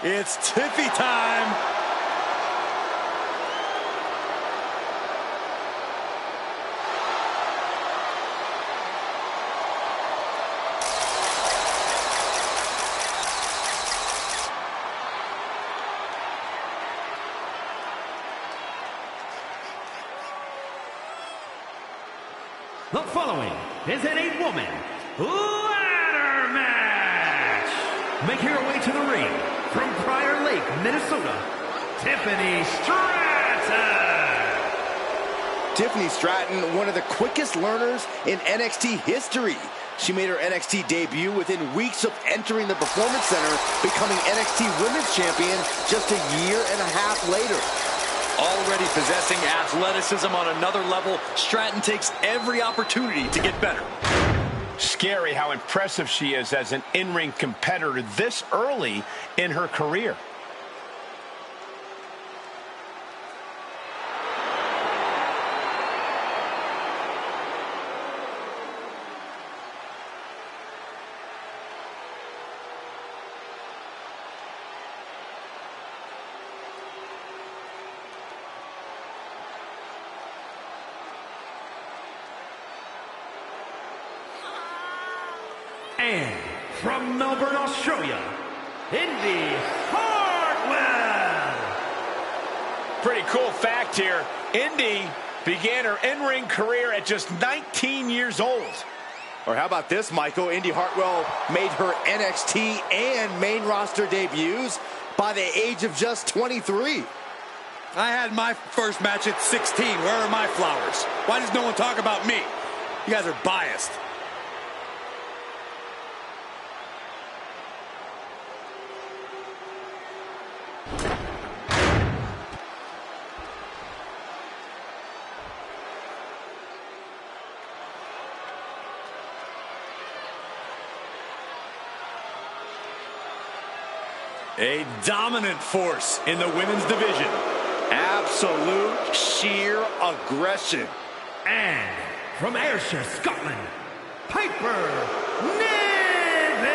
It's Tiffy time. The following is an 8-woman ladder match. Making her way to the ring from Prior Lake, Minnesota, Tiffany Stratton. Tiffany Stratton, one of the quickest learners in NXT history. She made her NXT debut within weeks of entering the Performance Center, becoming NXT Women's Champion just a year and a half later. Already possessing athleticism on another level, Stratton takes every opportunity to get better. Scary how impressive she is as an in-ring competitor this early in her career. And from Melbourne, Australia, Indy Hartwell. Pretty cool fact here. Indy began her in-ring career at just 19 years old. Or how about this, Michael? Indy Hartwell made her NXT and main roster debuts by the age of just 23. I had my first match at 16. Where are my flowers? Why does no one talk about me? You guys are biased. A dominant force in the women's division. Absolute sheer aggression. And from Ayrshire, Scotland, Piper Niven.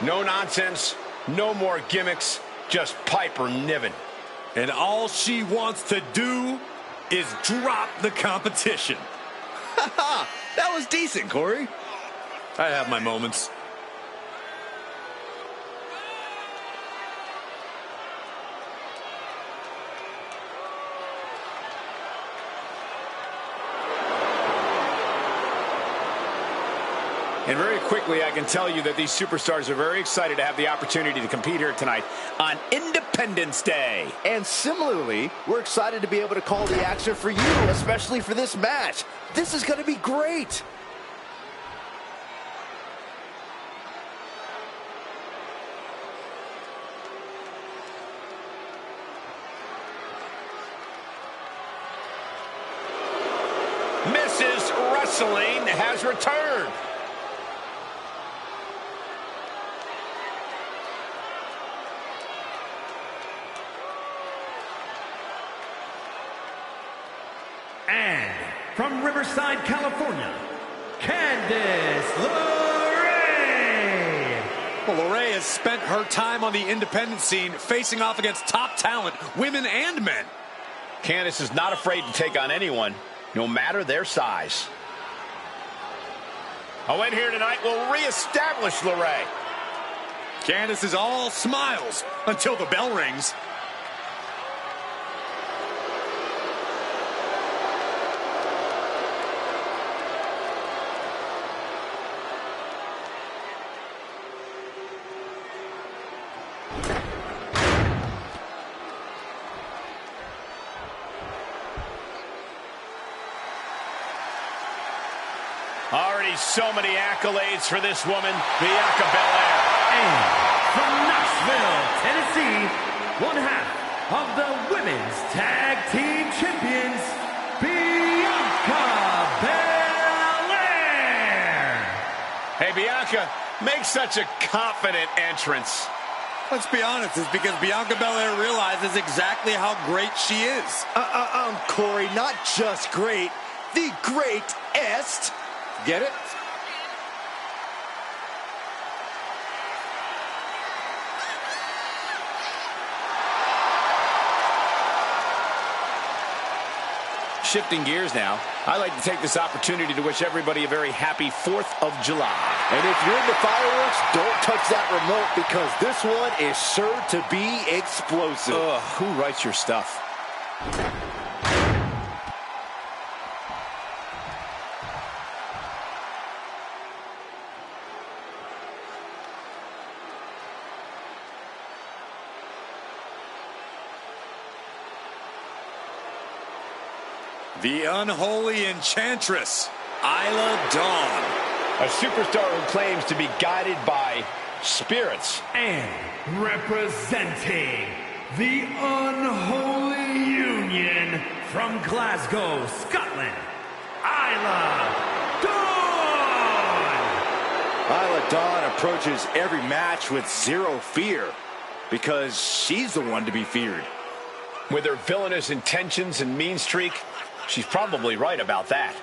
No nonsense, no more gimmicks, just Piper Niven. And all she wants to do is drop the competition. That was decent, Corey. I have my moments. And very quickly, I can tell you that these superstars are very excited to have the opportunity to compete here tonight on Independence Day. And similarly, we're excited to be able to call the action for you, especially for this match. This is going to be great. Mrs. Wrestling has returned. And from Riverside, California, Candice LeRae. Well, LeRae has spent her time on the independent scene facing off against top talent, women and men. Candice is not afraid to take on anyone, no matter their size. A win here tonight will reestablish LeRae. Candice is all smiles until the bell rings. Already so many accolades for this woman, Bianca Belair. And from Knoxville, Tennessee, one half of the Women's Tag Team Champions, Bianca Belair. Hey, Bianca, make such a confident entrance. Let's be honest, it's because Bianca Belair realizes exactly how great she is. Corey, not just great, the greatest. Get it? Shifting gears now, I'd like to take this opportunity to wish everybody a very happy 4th of July. And if you're into fireworks, don't touch that remote because this one is sure to be explosive. Ugh, who writes your stuff? The unholy enchantress, Isla Dawn. A superstar who claims to be guided by spirits. And representing the Unholy Union from Glasgow, Scotland, Isla Dawn! Isla Dawn approaches every match with zero fear because she's the one to be feared. With her villainous intentions and mean streak, she's probably right about that.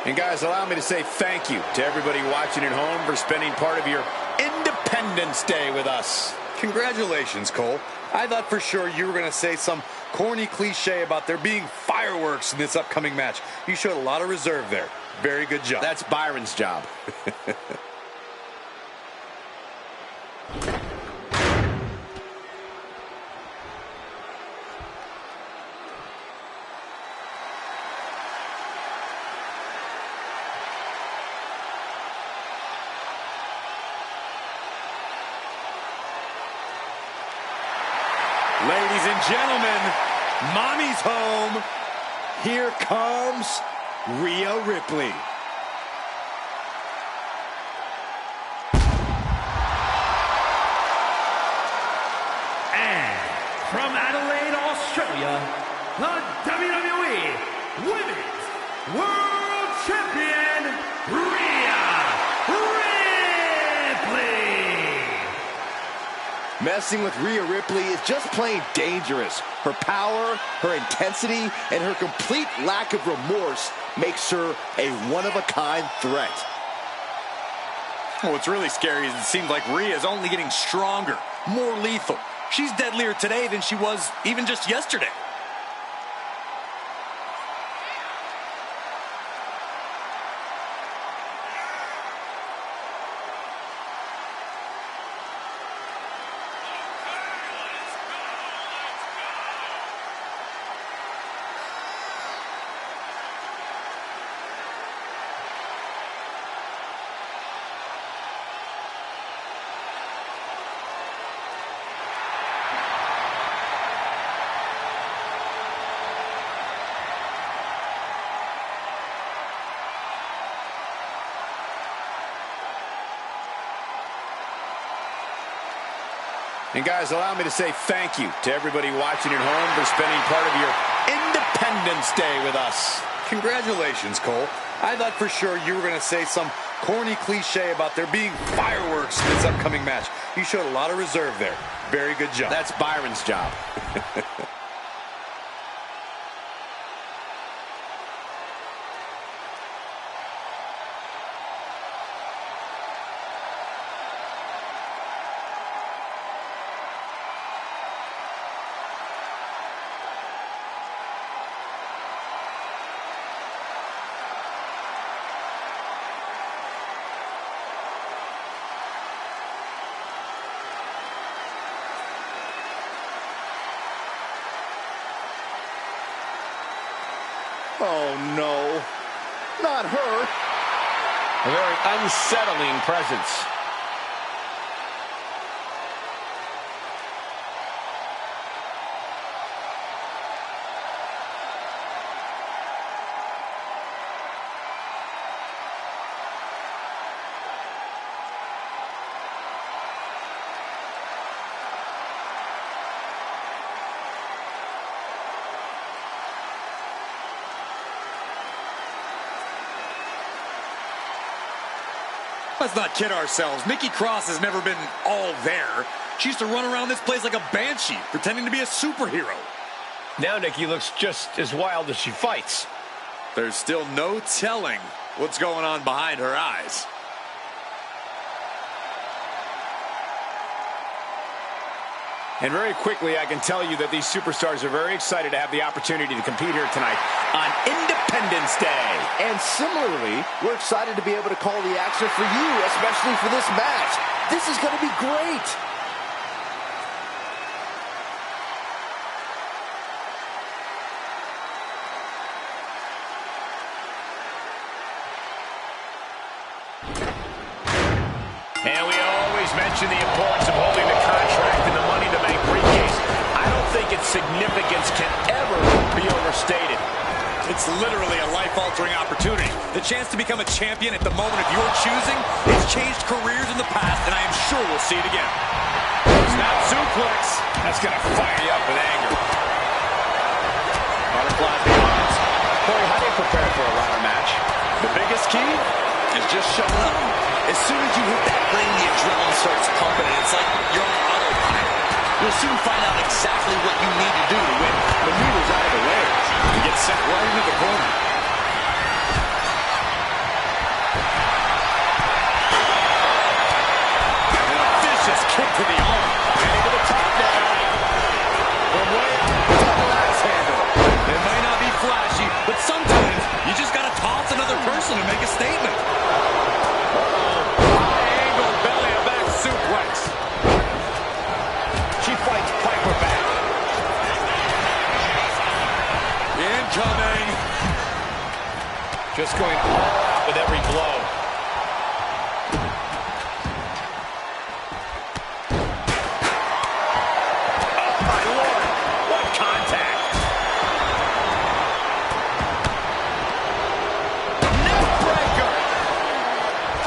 And guys, allow me to say thank you to everybody watching at home for spending part of your Independence Day with us. Congratulations, Cole. I thought for sure you were going to say some corny cliche about there being fireworks in this upcoming match. You showed a lot of reserve there. Very good job. That's Byron's job. Ladies and gentlemen, Mommy's home. Here comes Rhea Ripley. And from Adelaide, Australia, the WWE Women's World Champion, Rhea Ripley. Messing with Rhea Ripley is just plain dangerous. Her power, her intensity, and her complete lack of remorse makes her a one-of-a-kind threat. What's really scary is it seems like Rhea is only getting stronger, more lethal. She's deadlier today than she was even just yesterday. And guys, allow me to say thank you to everybody watching at home for spending part of your Independence Day with us. Congratulations, Cole. I thought for sure you were going to say some corny cliche about there being fireworks in this upcoming match. You showed a lot of reserve there. Very good job. That's Byron's job. Oh, no. Not her. A very unsettling presence. Let's not kid ourselves. Nikki Cross has never been all there. She used to run around this place like a banshee, pretending to be a superhero. Now Nikki looks just as wild as she fights. There's still no telling what's going on behind her eyes. And very quickly, I can tell you that these superstars are very excited to have the opportunity to compete here tonight on Independence Day. And similarly, we're excited to be able to call the action for you, especially for this match. This is going to be great. And we always mention the importance of holding the contract and the money to make briefcase. I don't think its significance can ever be overstated. It's literally a life-altering opportunity. The chance to become a champion at the moment of your choosing has changed careers in the past, and I am sure we'll see it again. Snap suplex. That's going to fire you up with anger. Butterflies the arms. Corey, how do you prepare for a ladder match? The biggest key is just showing up. As soon as you hit that ring, the adrenaline starts pumping, and it's like you're on autopilot. You'll soon find out exactly what you need to do to win. Maneuvers out of the way. You get sent right into the corner. And a vicious kick to the arm. Heading to the top now. From way out, double axe handle. It might not be flashy, but sometimes you just got to toss another person to make a statement. High angle belly to back suplex. She fights Piper back. Incoming. Just going all out with every blow. Oh, my Lord. What contact. Neck breaker.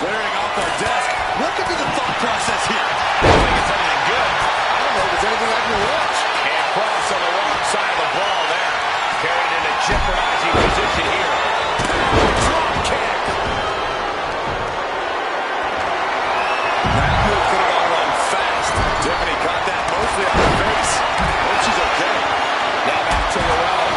Clearing off our desk. What could be the thought process here? I don't think it's anything good. I don't know if it's anything I can watch. And cross on the wrong side of the ball there. Carried in a jeopardizing position here. Drop kick. That move could have gone wrong fast. Tiffany caught that mostly on her face. Hope she's okay. Now back to Lorel.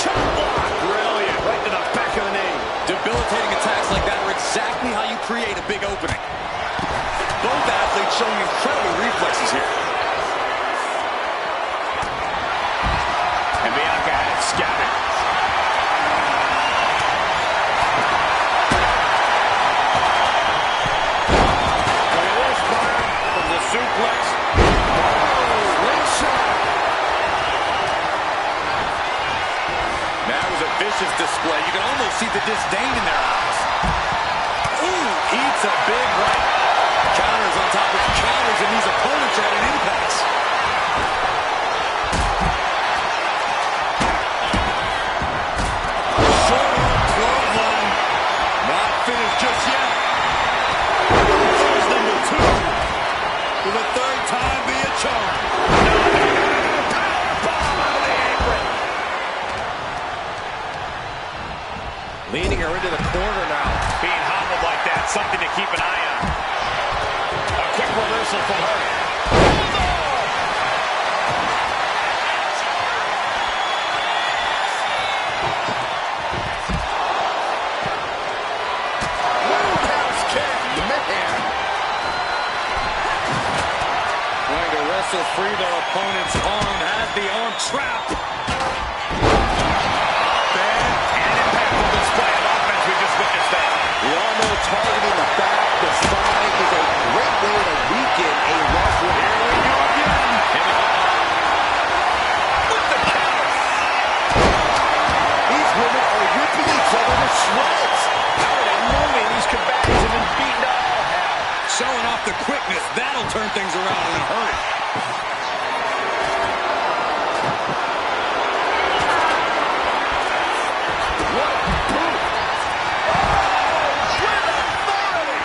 Chop block. Brilliant. Right to the back of the knee. Debilitating attacks like that are exactly how you create a big opening. Both athletes showing incredible reflexes here. And Bianca had it scouted. Look at this, Byron. From the suplex. Oh, slingshot. That was a vicious display. You can almost see the disdain in their eyes. Ooh, eats a big right. Counters on top of counters, and these opponents are at an impasse. Short arm clothesline. Not finished just yet. There's number 2. For the 3rd time via charm. Powerbomb out of the apron. Leaning her into the corner now. Being hobbled like that, something to keep an eye on. A quick reversal from her. Roundhouse kick. Man. Trying to wrestle free their opponent's arm. Has the arm trapped. And impactful display of offense we just witnessed there. We all know targeting the back, the side is a great way to weaken a rough one. Here we go again. With the counter. These women are ripping each other to shreds. How are they moving? These combatants have been beaten to hell. Showing off the quickness. That'll turn things around in a hurry. What a boot. With authority.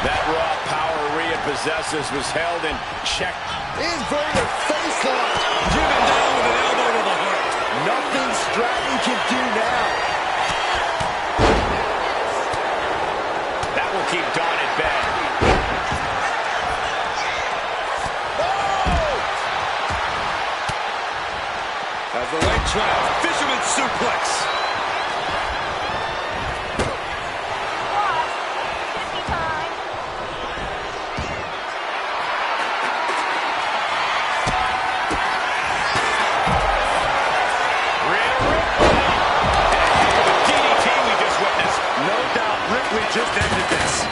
That raw power Rhea possesses was held in check. Inverted face lock. Driven down with an elbow to the heart. As the leg trap, fisherman suplex. Just ended this.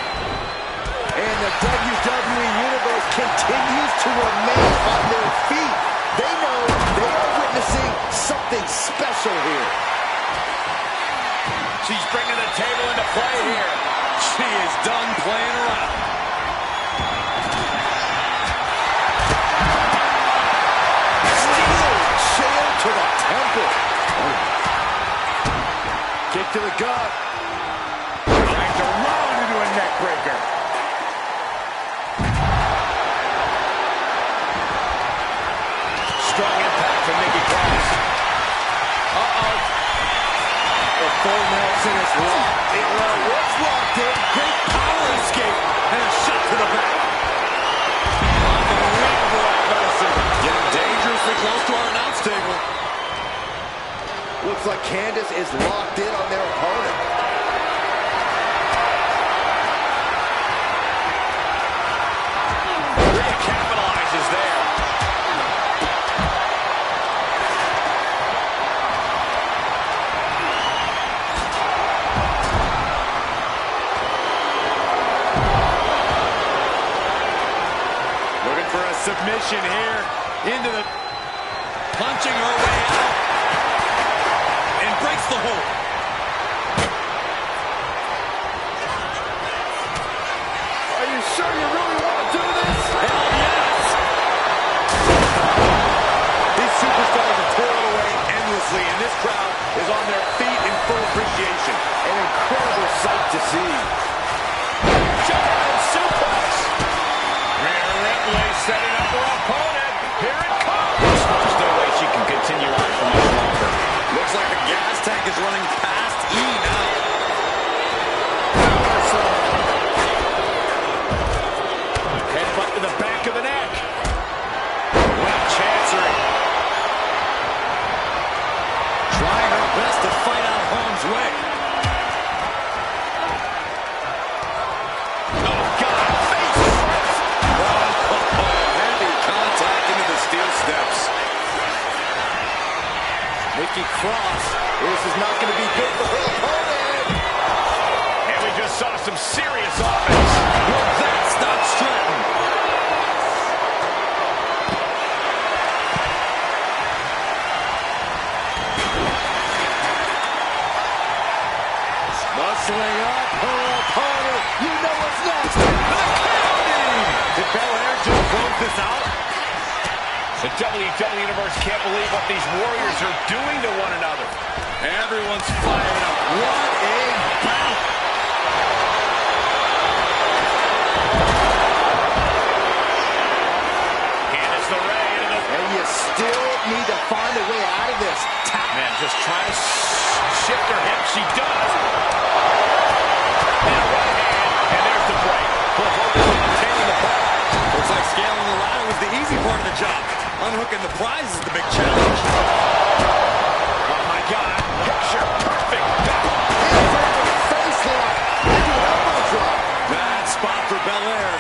And the WWE Universe continues to remain on their feet. They know they are witnessing something special here. She's bringing the table into play here. She is done playing around. Steel chair to the temple. Kick to the gut. Around into a neck breaker. Strong impact from Nikki Cross. The full Nelson is locked. It was locked in. Great power escape. And a shot to the back. Unbelievable athleticism. Getting dangerously close to our announce table. Looks like Candice is locked in on their opponent. Capitalizes there. Looking for a submission here into the... Punching her way out. And breaks the hold. Are you sure you really want to do this? Hell yes! These superstars have toiled away endlessly, and this crowd is on their feet in full appreciation. An incredible sight to see. Jumping suplex. Rhea Ripley setting up her opponent. Here it comes. There's no way she can continue on for much longer. Looks like the gas tank is running past E now. Headbutt to the back of the neck. Well, Chancery. Trying her best to fight out harm's way. Oh, God. Face first. Heavy contact into the steel steps. Nikki Cross. This is not going to be good for her opponent. And we just saw some serious offense. Well, that's not Stratton. Muscling up her opponent. You know what's next. The counting! Did Belair just close this out? The WWE Universe can't believe what these warriors are doing to one another. Everyone's fired up. What a bout! Candice LeRae into the... And you still need to find a way out of this. Man, just trying to shift her hip. She does. And a right hand. And there's the break. Well, focus on obtaining the ball. Looks like scaling the ladder was the easy part of the job. Unhooking the prize is the big challenge. Oh, my God. Picture perfect. Face lock. Into an elbow drop. Bad spot for Belair.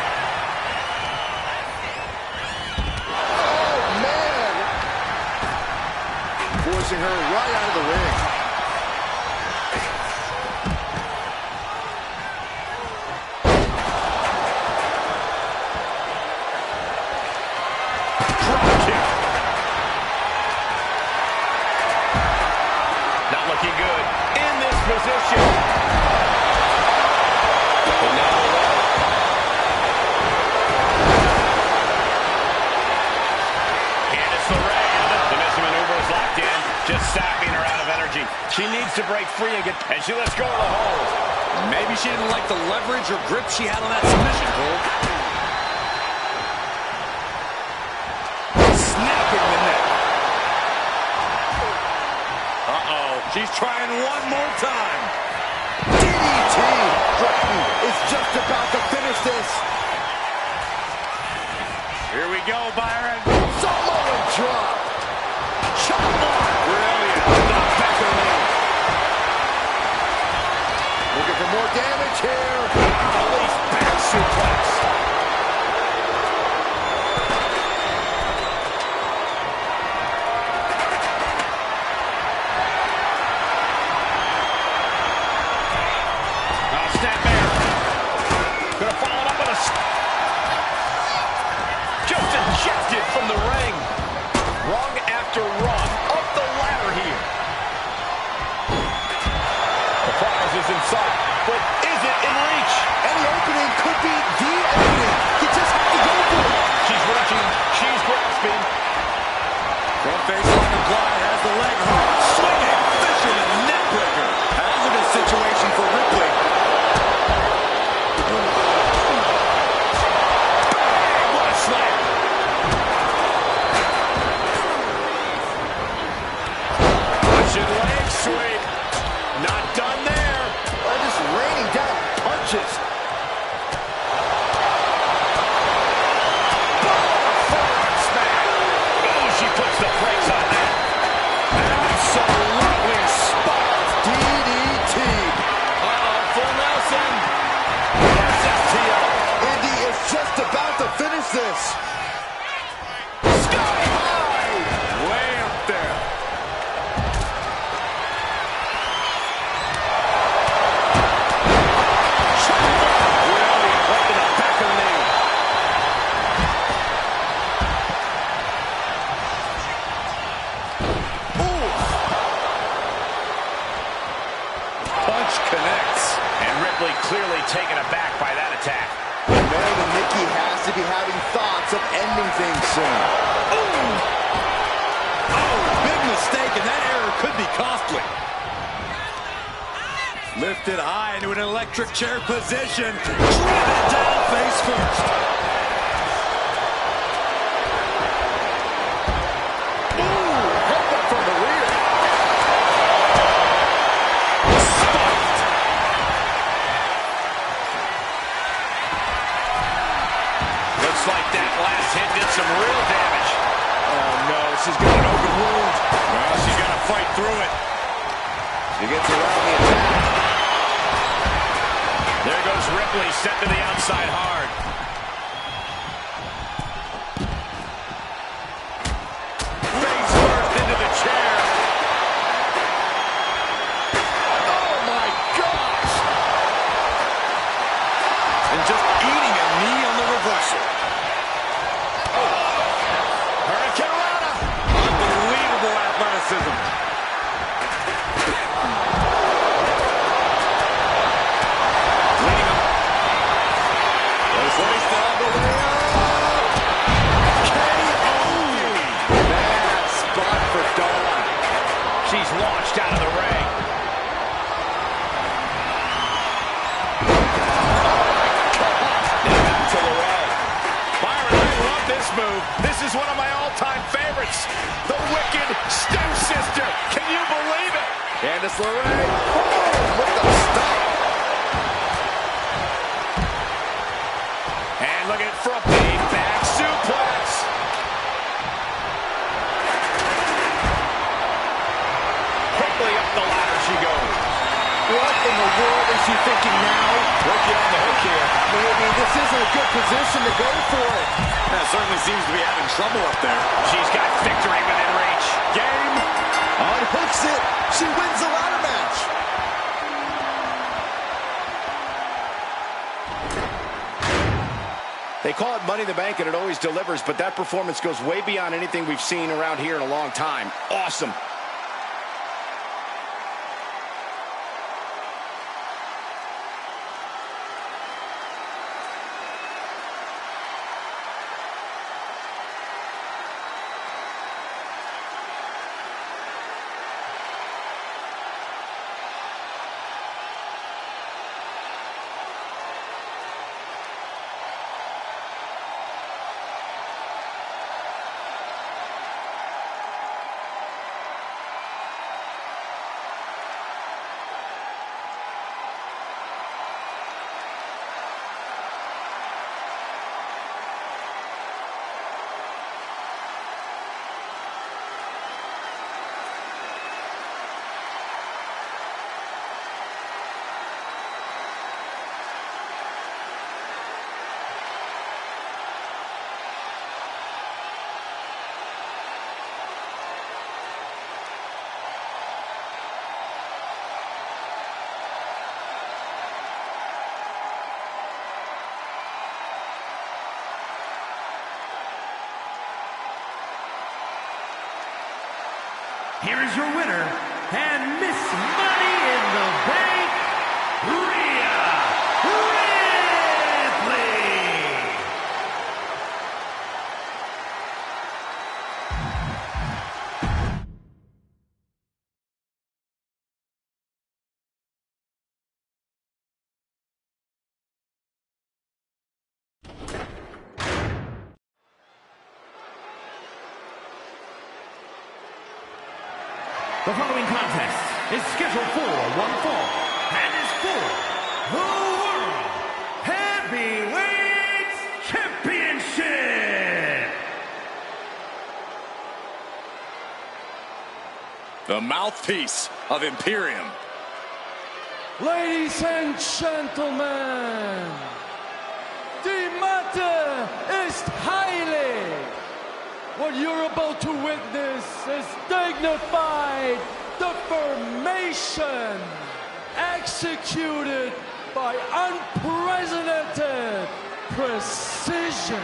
Oh, man. Forcing her right out of the ring. Drop kick. Not looking good in this position. But now Candice LeRae. The missing maneuver is locked in, just sapping her out of energy. She needs to break free again, and she lets go of the hold. Maybe she didn't like the leverage or grip she had on that submission, Cole. Snapping the neck. Uh-oh. She's trying one more time. DDT. Stratton is just about to finish this. Here we go, Byron. Samoan drop. Chop block. damage here. Release back suplex. Snapmare. Gonna follow it up with a... Just ejected from the ring. Rung after rung. Up the ladder here. The prize is in sight, but is it in reach? Any opening could be the opening. You just have to go for it. She's reaching. She's grasping. Front face lock applied, has the leg hold. Swinging, fisherman, neck breaker. Hazardous situation for Ripley. What a slam. Russian leg sweep. Not done there. Just raining down punches. Forearm smack. Oh, she puts the brakes on that. Absolutely spot. DDT. Full Nelson. SSTO. Andy is just about to finish this. Sky high. Way up there. Really right to the back of the knee. Punch connects. And Ripley clearly taken aback by that attack. We know that Nikki has to be having thoughts of ending things soon. Big mistake, and that error could be costly. Lifted high into an electric chair position. Driven down face first. Headbutt from the rear. Spiked. Looks like that last hit did some real damage. Oh no, she's got an open wound. Well, she's got to fight through it. She gets around the attack. There goes Ripley, set to the outside hard. Face first into the chair. Oh my gosh. And just eating a knee on the reversal. Hurricane Rana. Unbelievable athleticism. Placed all the way up. KO. Bad spot for Dawn. She's launched out of the ring. Back to Lorel. Byron, I love this move. This is one of my all-time favorites. The Wicked Stepsister. Can you believe it? Candice LeRae. Oh, with the stop. And look at from the back suplex. Quickly up the ladder she goes. What in the world is she thinking now? Working on the hook here. I mean, this isn't a good position to go for it. That certainly seems to be having trouble up there. She's got victory within reach. Game. Unhooks it. She wins the ladder match. They call it Money in the Bank, and it always delivers, but that performance goes way beyond anything we've seen around here in a long time. Awesome. here is your winner and Miss Money in the Bank, Rhea Ripley. The following contest is scheduled for one fall and is for the World Heavyweight Championship. The mouthpiece of Imperium. Ladies and gentlemen, the matter is highly. What you're about to witness is dignified deformation executed by unprecedented precision.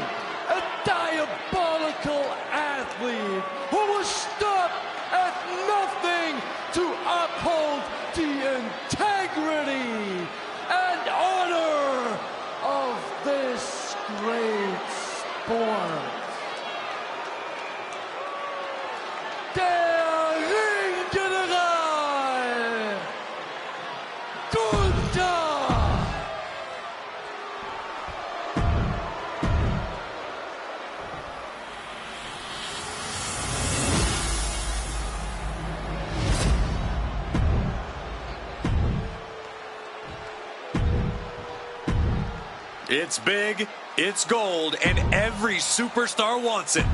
A diabolical athlete who will stop at nothing to uphold the integrity and honor of this great sport. It's big, it's gold, and every superstar wants it.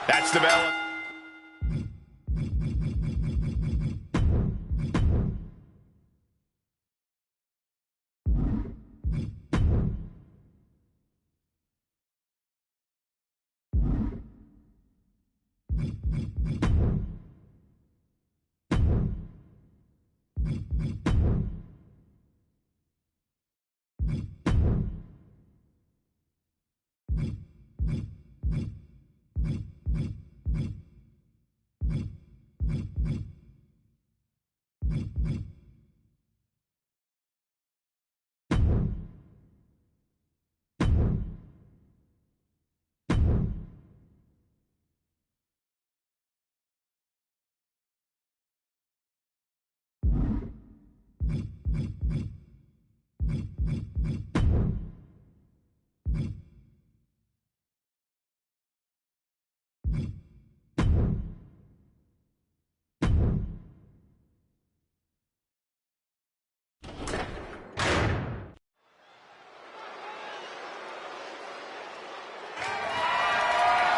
That's the bell.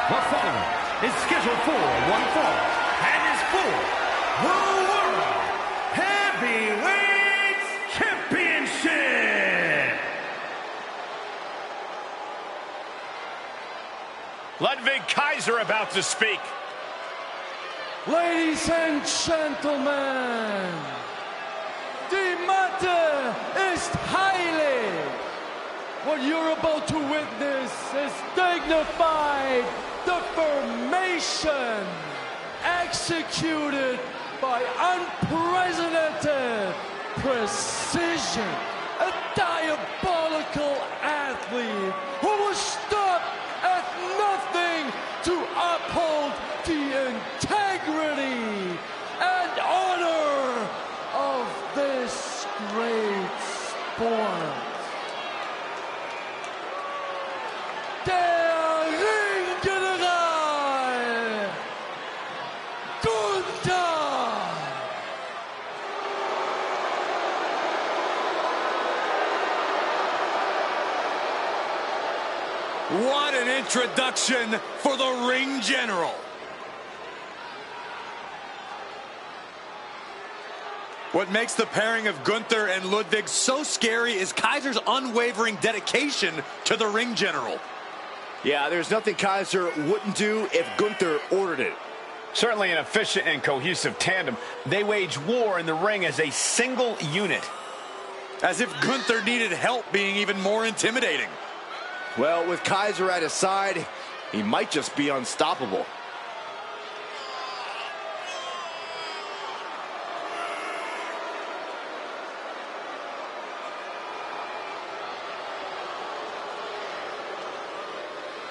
The following is scheduled for one fall and is for the World Heavyweight Championship. Ludwig Kaiser about to speak. Ladies and gentlemen, the matter is highly. What you're about to witness is dignified deformation executed by unprecedented precision. A diabolical athlete who will stop at nothing to uphold the integrity and honor of this great sport. What an introduction for the Ring General. What makes the pairing of Gunther and Ludwig so scary is Kaiser's unwavering dedication to the Ring General. Yeah, there's nothing Kaiser wouldn't do if Gunther ordered it. Certainly an efficient and cohesive tandem. They wage war in the ring as a single unit. As if Gunther needed help being even more intimidating. Well, with Kaiser at his side, He might just be unstoppable.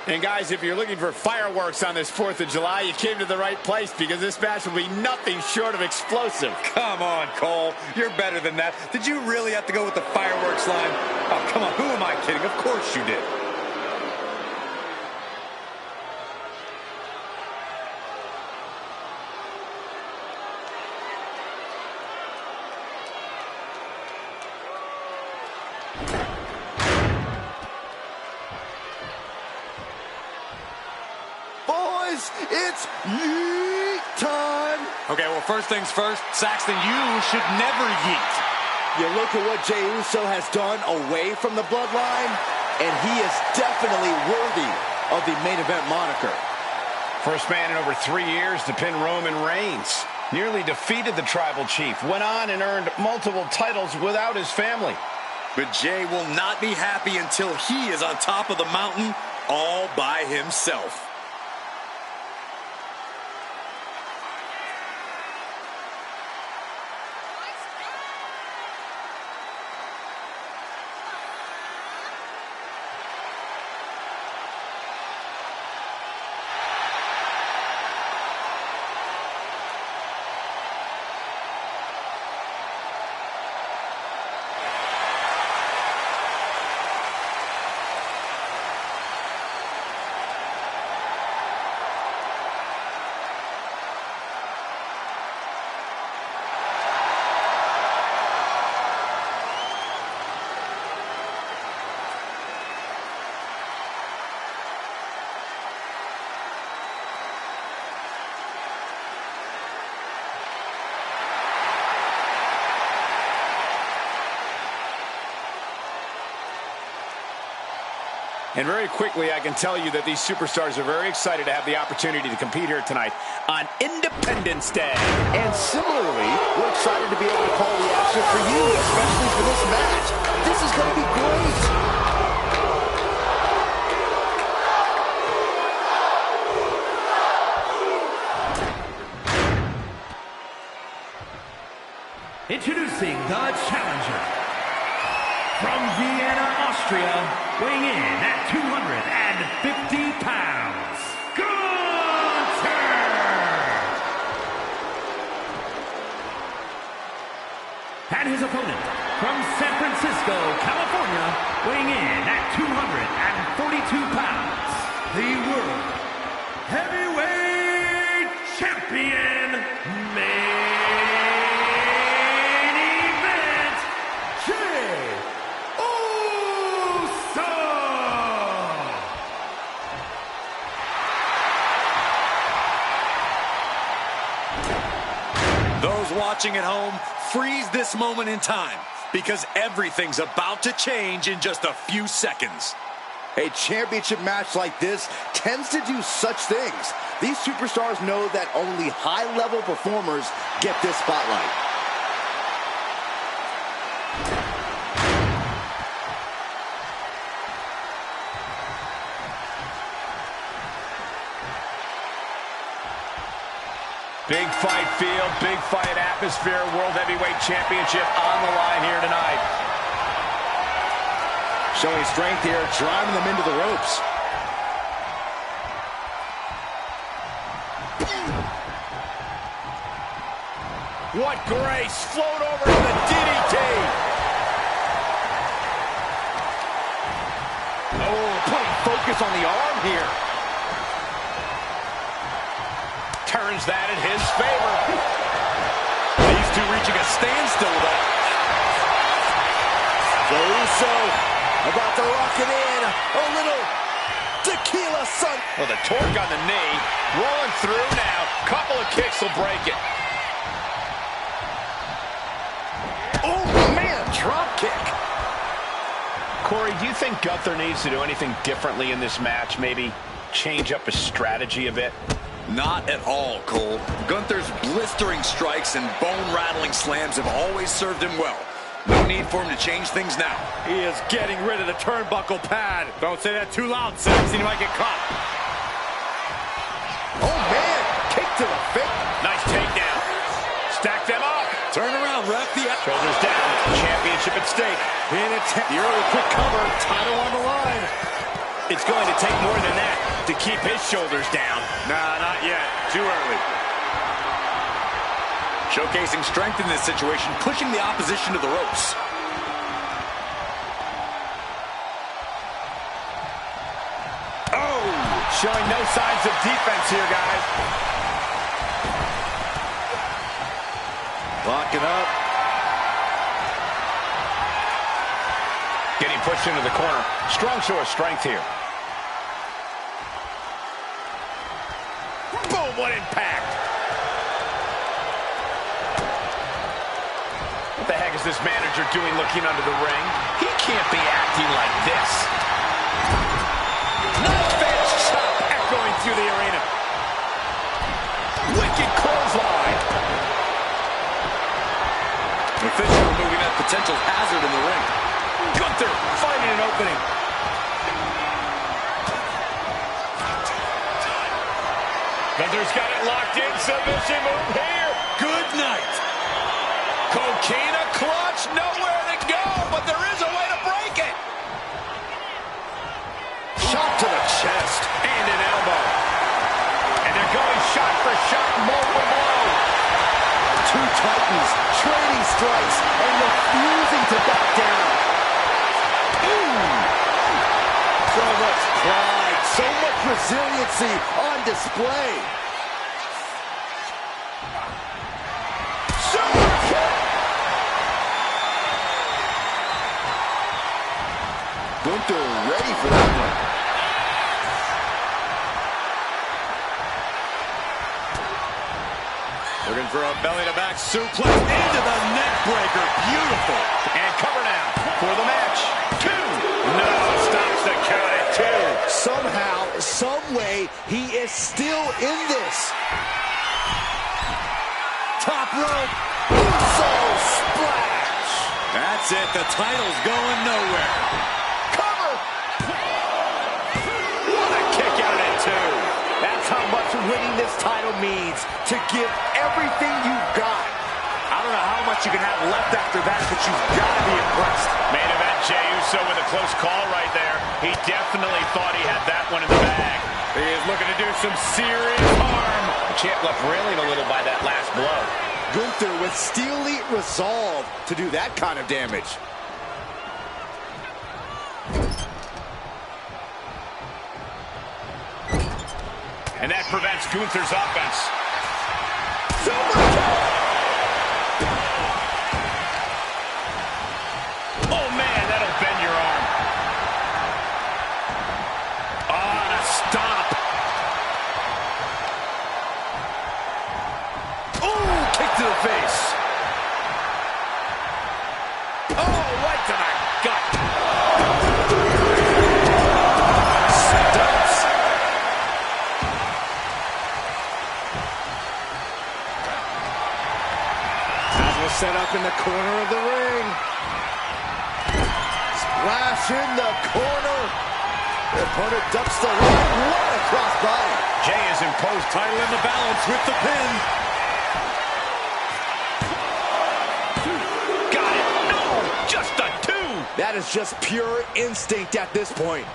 And guys, if you're looking for fireworks on this 4th of July, you came to the right place, because this match will be nothing short of explosive. Come on, Cole. You're better than that. Did you really have to go with the fireworks line? Oh, come on. Who am I kidding? Of course you did. It's yeet time. Okay, well, first things first, Saxton, you should never yeet. You look at what Jey Uso has done away from the bloodline, and he is definitely worthy of the main event moniker. First man in over 3 years to pin Roman Reigns. Nearly defeated the tribal chief. Went on and earned multiple titles without his family. But Jey will not be happy until he is on top of the mountain all by himself. And very quickly, I can tell you that these superstars are very excited to have the opportunity to compete here tonight on Independence Day. And similarly, we're excited to be able to call the action for you, especially for this match. This is going to be great. Introducing the challenger from Vienna, Austria, weighing in at 250 pounds, Gunther! And his opponent from San Francisco, California, weighing in at 242 pounds, the World Heavyweight Champion, Those watching at home, freeze this moment in time, because everything's about to change in just a few seconds. A championship match like this tends to do such things. These superstars know that only high-level performers get this spotlight. Big fight feel, big fight atmosphere, World Heavyweight Championship on the line here tonight. Showing strength here, driving them into the ropes. What grace, float over to the DDT. Oh, putting focus on the arm here. Turns that in his favor. These two reaching a standstill, though. Uso about to lock it in. A little tequila sun. Well, the torque on the knee, rolling through now. Couple of kicks will break it. Oh, man, drop kick. Corey, do you think Gunther needs to do anything differently in this match? Maybe change up his strategy a bit? Not at all, Cole. Gunther's blistering strikes and bone-rattling slams have always served him well. No need for him to change things now. He is getting rid of the turnbuckle pad. Don't say that too loud, Saxon. He might get caught. Oh, man. Kick to the face. Nice takedown. Stack them up. Turn around, ref. Shoulders down. Championship at stake. The early quick cover. Title on the line. It's going to take more than that to keep his shoulders down. Nah, not yet. Too early. Showcasing strength in this situation, pushing the opposition to the ropes. Oh, showing no signs of defense here, guys. Locking up. Getting pushed into the corner. Strong show of strength here. Boom, what impact. What the heck is this manager doing looking under the ring? He can't be acting like this. Nice fence chop echoing through the arena. Wicked clothesline. The official removing that potential hazard in the ring. Gunther finding an opening. Gunther's got it locked in. Submission move here. Good night. Coquina clutch. Nowhere to go, but there is a way to break it. Shot to the chest. And an elbow. And they're going shot for shot, blow for blow. Two titans trading strikes and refusing to back down. Ooh. So much pride, so much resiliency on display. Super kick. Gunther ready for that one. Looking for a belly-to-back suplex into the neck breaker. Beautiful. And cover now for the match. 2. No, stops the count at 2. Somehow, some way, he is still in this. Top rope. So splash. That's it. The title's going nowhere. Cover. What a kick out at 2. That's how much winning this title means. To give everything you've got. I don't know how much you can have left after that, but you've got to be impressed. Main event, Jey Uso with a close call right there. He definitely thought he had that one in the bag. He is looking to do some serious harm. The champ left reeling a little by that last blow. Gunther with steely resolve to do that kind of damage. And that prevents Gunther's offense. Oh, man, that'll bend your arm. Oh, and a stop. Ooh, kick to the face. Oh, right to the gut. Stumps. Set up in the corner of the ring. Splash in the corner. The opponent ducks the right. What a crossbody. Jey has imposed title in the balance with the pin. Got it. No, just a 2. That is just pure instinct at this point.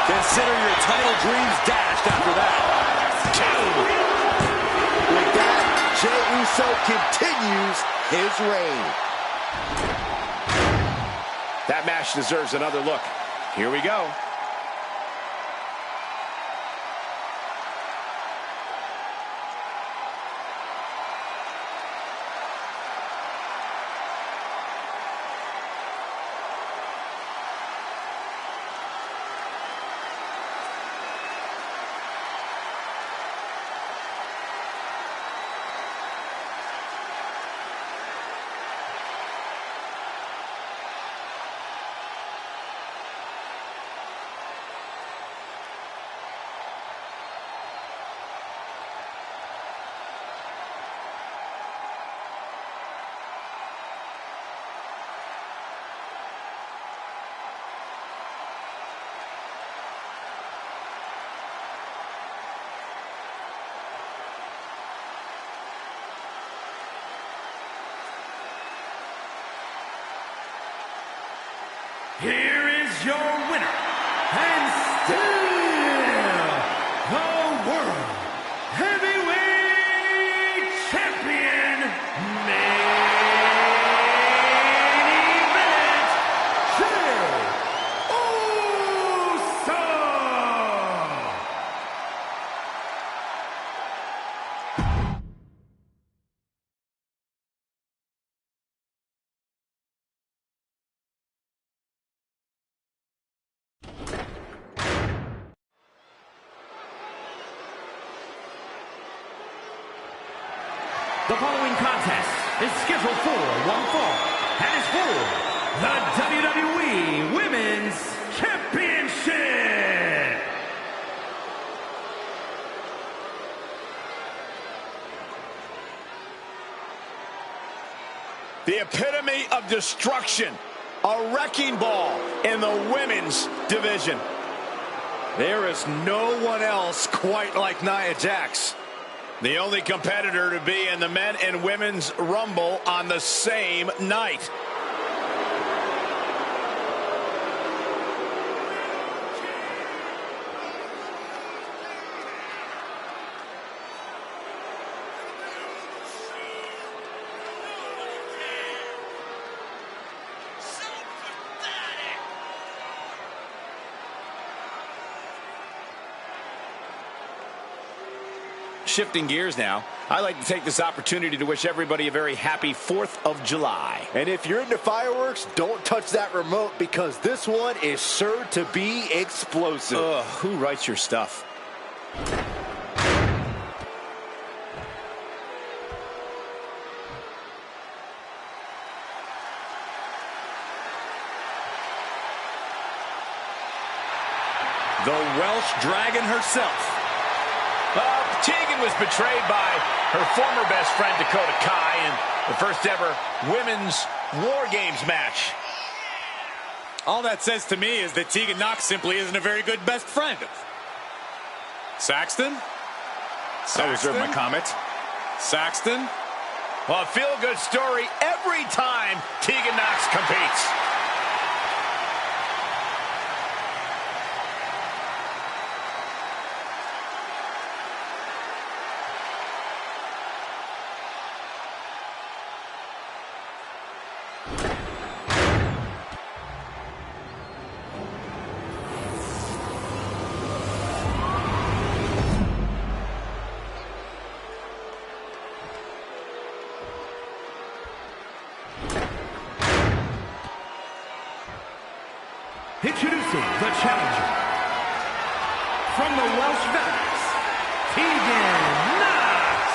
Consider your title dreams dashed after that. 2. With that, Jey Uso continues his reign. That match deserves another look. Here we go. here is your winner, and still the World Heavyweight Champion, main event, Jey Uso. The following contest is scheduled for one fall and is for the WWE Women's Championship. The epitome of destruction. A wrecking ball in the women's division. There is no one else quite like Nia Jax. The only competitor to be in the men and women's rumble on the same night. Shifting gears now, I'd like to take this opportunity to wish everybody a very happy 4th of July. And if you're into fireworks, don't touch that remote because this one is sure to be explosive. Ugh, who writes your stuff? The Welsh Dragon herself. Tegan was betrayed by her former best friend Dakota Kai in the first ever women's War Games match. All that says to me is that Tegan Nox simply isn't a very good best friend. Saxton? I reserve my comment. Saxton? Well, a feel-good story every time Tegan Nox competes. Introducing the challenger from the Welsh Valleys, Tegan Nox.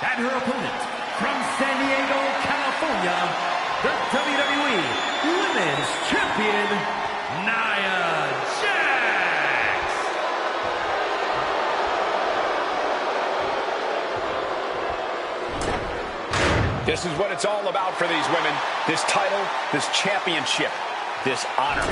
And her opponent from San Diego, California, the WWE Women's Champion, Nia Jax. This is what it's all about for these women. This title, this championship, this honor.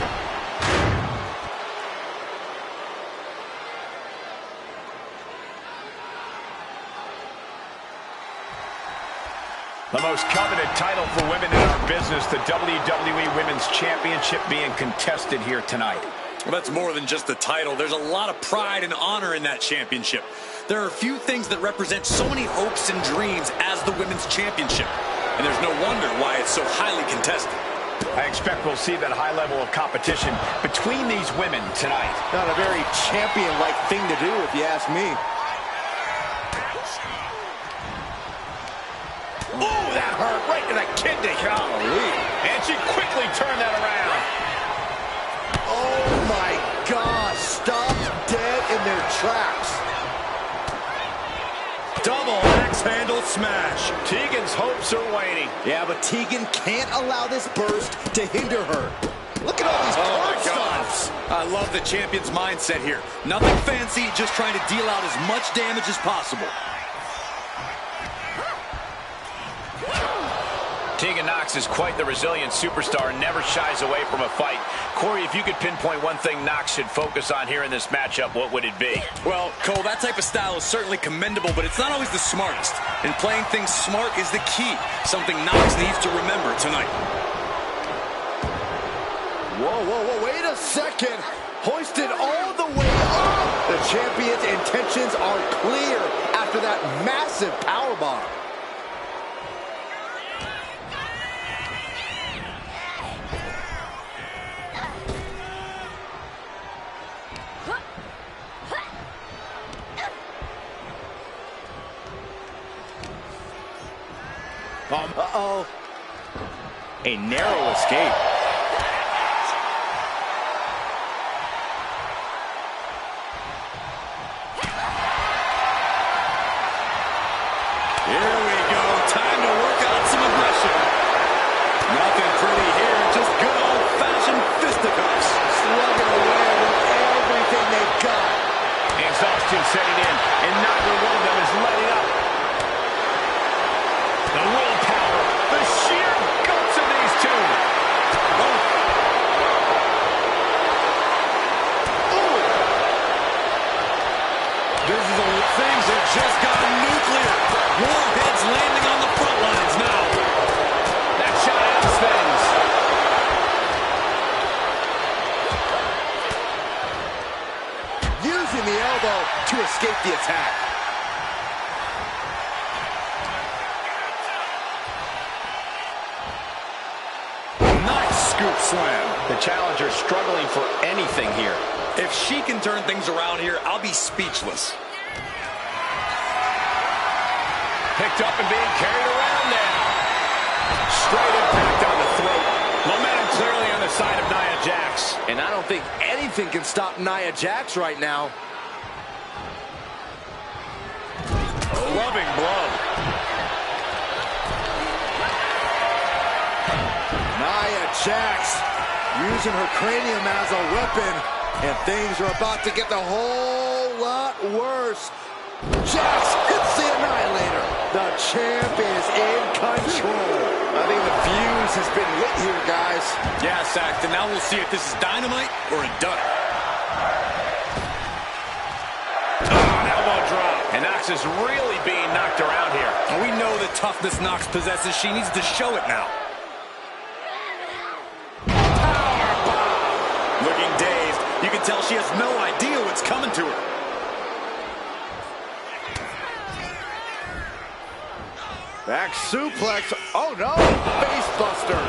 The most coveted title for women in our business, the WWE Women's Championship being contested here tonight. Well, that's more than just the title. There's a lot of pride and honor in that championship. There are a few things that represent so many hopes and dreams as the Women's Championship. And there's no wonder why it's so highly contested. I expect we'll see that high level of competition between these women tonight. Not a very champion-like thing to do, if you ask me. Ooh, that hurt right to the kidney. Golly. And she quickly turned that around. Oh, my gosh. Stopped dead in their tracks. Double axe handle smash. Tegan's hopes are waning. Yeah, but Tegan can't allow this burst to hinder her. Look at all these curb stops. I love the champion's mindset here. Nothing fancy, just trying to deal out as much damage as possible. Tegan Nox is quite the resilient superstar and never shies away from a fight. Corey, if you could pinpoint one thing Knox should focus on here in this matchup, what would it be? Well, Cole, that type of style is certainly commendable, but it's not always the smartest. And playing things smart is the key, something Knox needs to remember tonight. Whoa, wait a second. Hoisted all the way up. The champion's intentions are clear after that massive powerbomb. Uh-oh. A narrow escape. Here we go. Time to work out some aggression. Nothing pretty here. Just good old-fashioned fisticuffs. Slugging away with everything they've got. Exhaustion setting in, and neither one of them is letting up. The willpower, the sheer guts of these two. Things have just gotten nuclear. Warheads landing on the front lines now. That shot ends things. Using the elbow to escape the attack. Nice scoop slam. The challenger struggling for anything here. If she can turn things around here, I'll be speechless. Picked up and being carried around now. Straight impact on the throat. Momentum clearly on the side of Nia Jax. And I don't think anything can stop Nia Jax right now. A loving blow. Nia Jax using her cranium as a weapon. And things are about to get a whole lot worse. Jax hits the Annihilator. The champ is in control. I think the fuse has been lit here, guys. Yeah, Saxton. Now we'll see if this is dynamite or a dud. Oh, an elbow drop. And Knox is really being knocked around here. And we know the toughness Knox possesses. She needs to show it now. Powerbomb. Looking dazed. You can tell she has no idea what's coming to her. Back suplex. Oh, no. Face buster.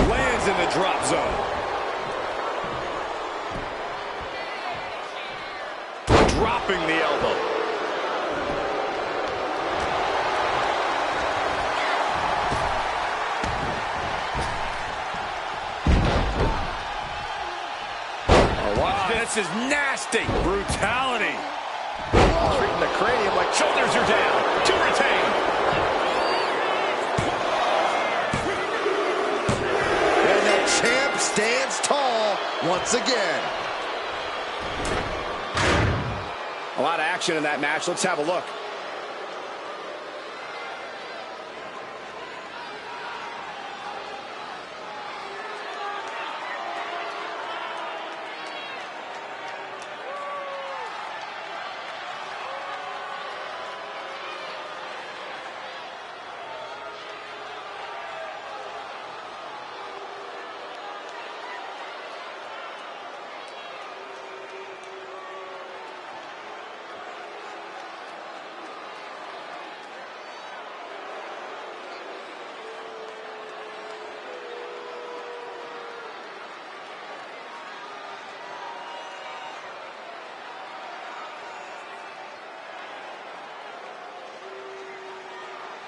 Lands in the drop zone. Dropping the elbow. Oh, watch this. Is nasty. Brutality. Treating the cranium like Shoulders are down. To retain. And the champ stands tall once again. A lot of action in that match. Let's have a look.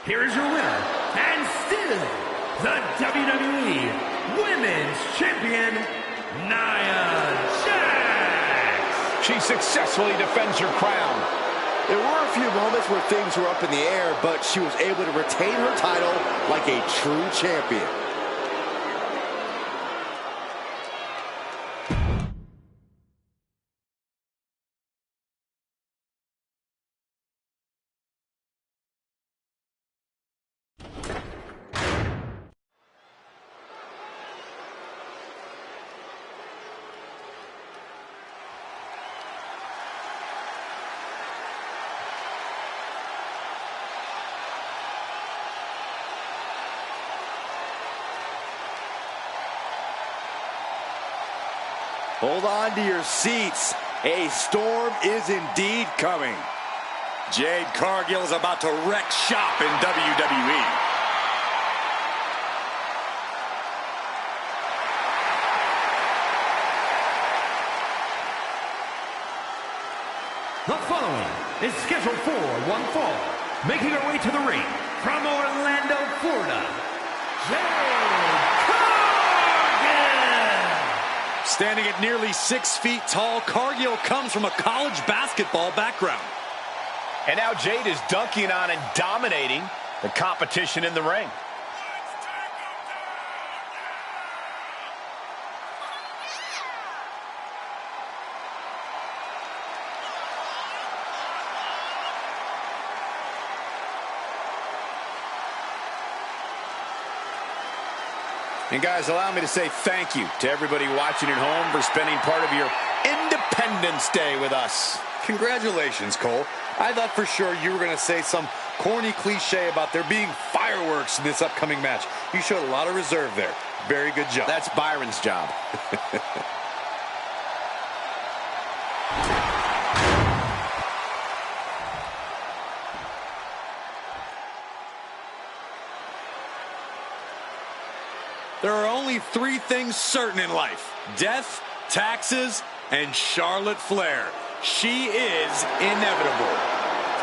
Here is your winner, and still the WWE Women's Champion, Nia Jax. She successfully defends her crown. There were a few moments where things were up in the air, but she was able to retain her title like a true champion. Hold on to your seats. A storm is indeed coming. Jade Cargill is about to wreck shop in WWE. The following is scheduled for one fall. Making her way to the ring from Orlando, Florida, Jade Cargill! Standing at nearly 6 feet tall, Cargill comes from a college basketball background. And now Jade is dunking on and dominating the competition in the ring. And guys, allow me to say thank you to everybody watching at home for spending part of your Independence Day with us. Congratulations, Cole. I thought for sure you were going to say some corny cliche about there being fireworks in this upcoming match. You showed a lot of reserve there. Very good job. That's Byron's job. There are only 3 things certain in life: death, taxes, and Charlotte Flair. She is inevitable.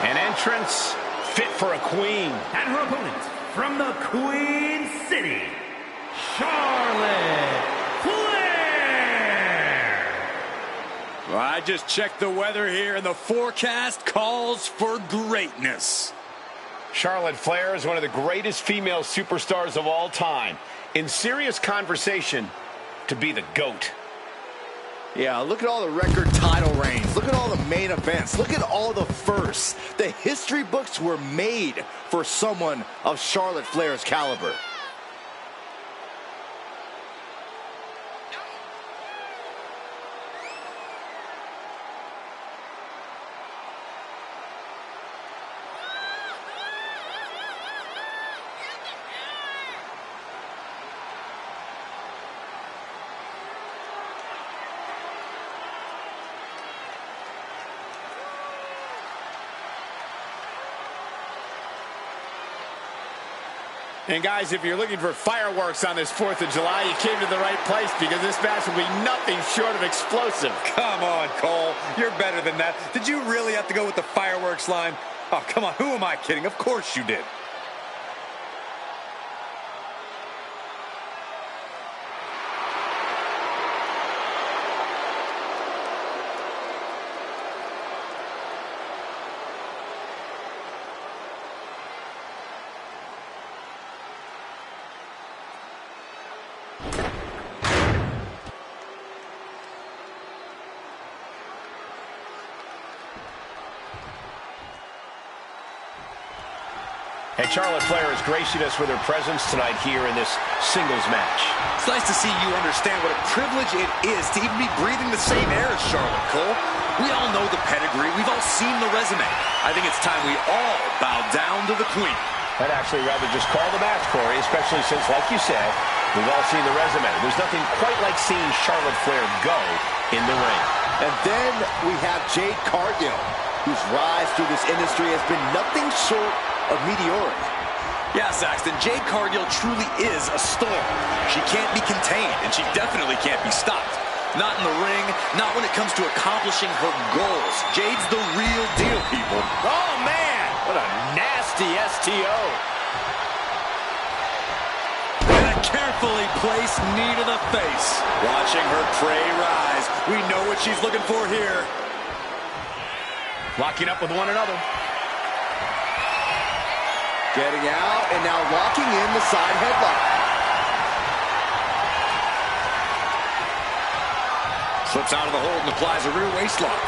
An entrance fit for a queen. And her opponent from the Queen City, Charlotte Flair! Well, I just checked the weather here, and the forecast calls for greatness. Charlotte Flair is one of the greatest female superstars of all time. In serious conversation to be the GOAT. Yeah, look at all the record title reigns. Look at all the main events. Look at all the firsts. The history books were made for someone of Charlotte Flair's caliber. And guys, if you're looking for fireworks on this 4th of July, you came to the right place, because this match will be nothing short of explosive. Come on, Cole. You're better than that. Did you really have to go with the fireworks line? Oh, come on. Who am I kidding? Of course you did. And Charlotte Flair has graced us with her presence tonight here in this singles match. It's nice to see you understand what a privilege it is to even be breathing the same air as Charlotte, Cole. We all know the pedigree. We've all seen the resume. I think it's time we all bow down to the Queen. I'd actually rather just call the match, Corey, especially since, like you said, we've all seen the resume. There's nothing quite like seeing Charlotte Flair go in the ring. And then we have Jade Cargill, whose rise through this industry has been nothing short of meteoric. Yeah, Saxton, Jade Cargill truly is a storm. She can't be contained, and she definitely can't be stopped. Not in the ring, not when it comes to accomplishing her goals. Jade's the real deal, people. Oh, man! What a nasty STO. And a carefully placed knee to the face. Watching her prey rise. We know what she's looking for here. Locking up with one another. Getting out and now locking in the side headlock. Slips out of the hold and applies a rear waist lock.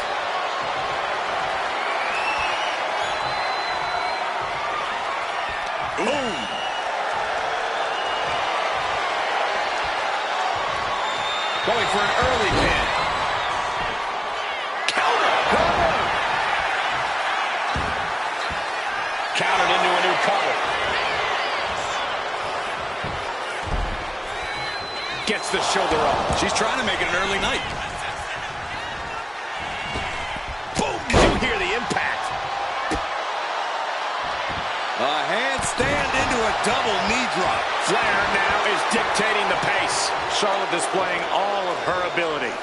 Boom! Going for an early pin. Countered into a new cover. Gets the shoulder up. She's trying to make it an early night. a double knee drop. Flair now is dictating the pace. Charlotte displaying all of her ability.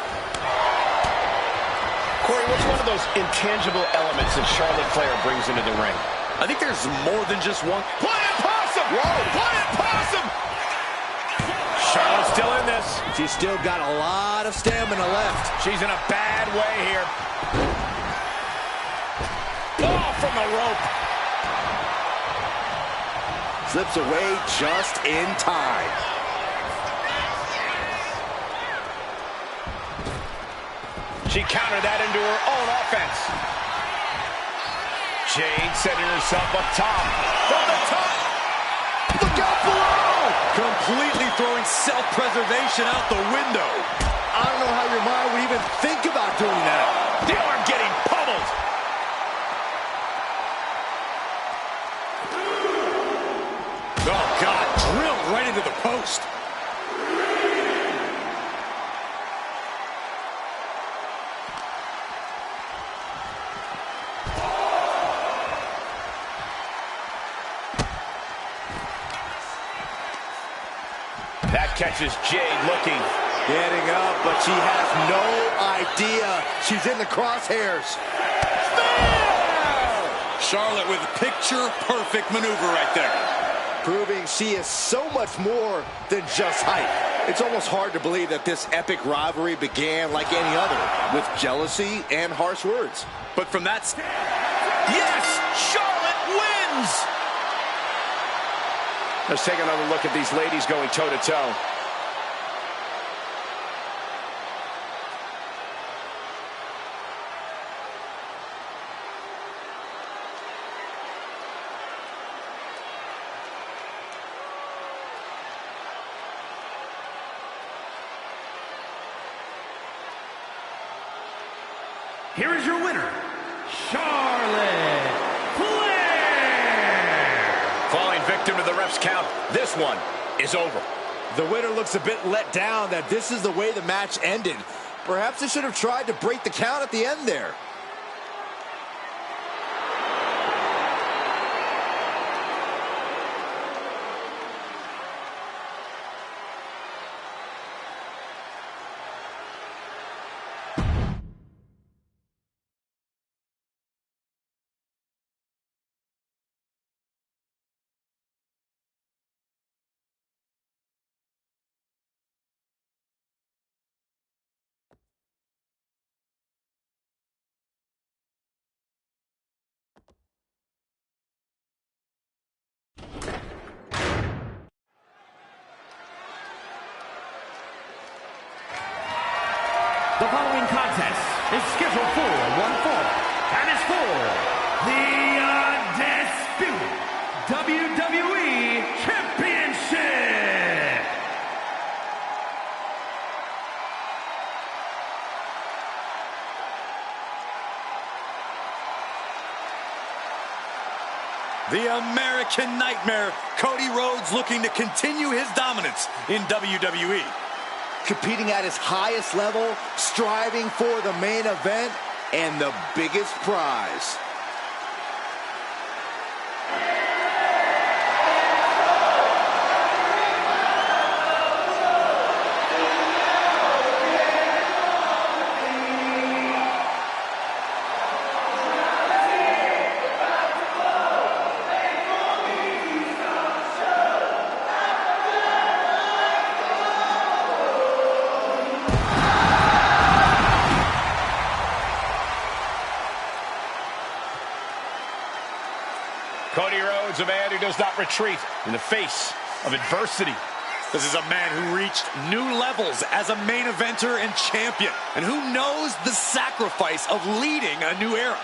Corey, what's one of those intangible elements that Charlotte Flair brings into the ring? I think there's more than just one. Flying possum! Whoa! Flying possum! Charlotte's still in this. She's still got a lot of stamina left. She's in a bad way here. Oh, from the rope. Slips away just in time. She countered that into her own offense. Jade setting herself up top. From the top. Look out below! Completely throwing self-preservation out the window. I don't know how your mind would even think about doing that. The arm getting pummeled. Oh, God, drilled right into the post. That catches Jade looking. Getting up, but she has no idea she's in the crosshairs. Charlotte with picture-perfect maneuver right there. Proving she is so much more than just height. It's almost hard to believe that this epic rivalry began like any other, with jealousy and harsh words. But from that Yes! Charlotte wins! Let's take another look at these ladies going toe-to-toe. Here is your winner, Charlotte Flair. Falling victim to the ref's count. This one is over. The winner looks a bit let down that this is the way the match ended. Perhaps they should have tried to break the count at the end there. The following contest is scheduled for one fall and is for the undisputed WWE Championship. The American Nightmare, Cody Rhodes, looking to continue his dominance in WWE. Competing at his highest level, striving for the main event and the biggest prize. Cody Rhodes, a man who does not retreat in the face of adversity. This is a man who reached new levels as a main eventer and champion, and who knows the sacrifice of leading a new era.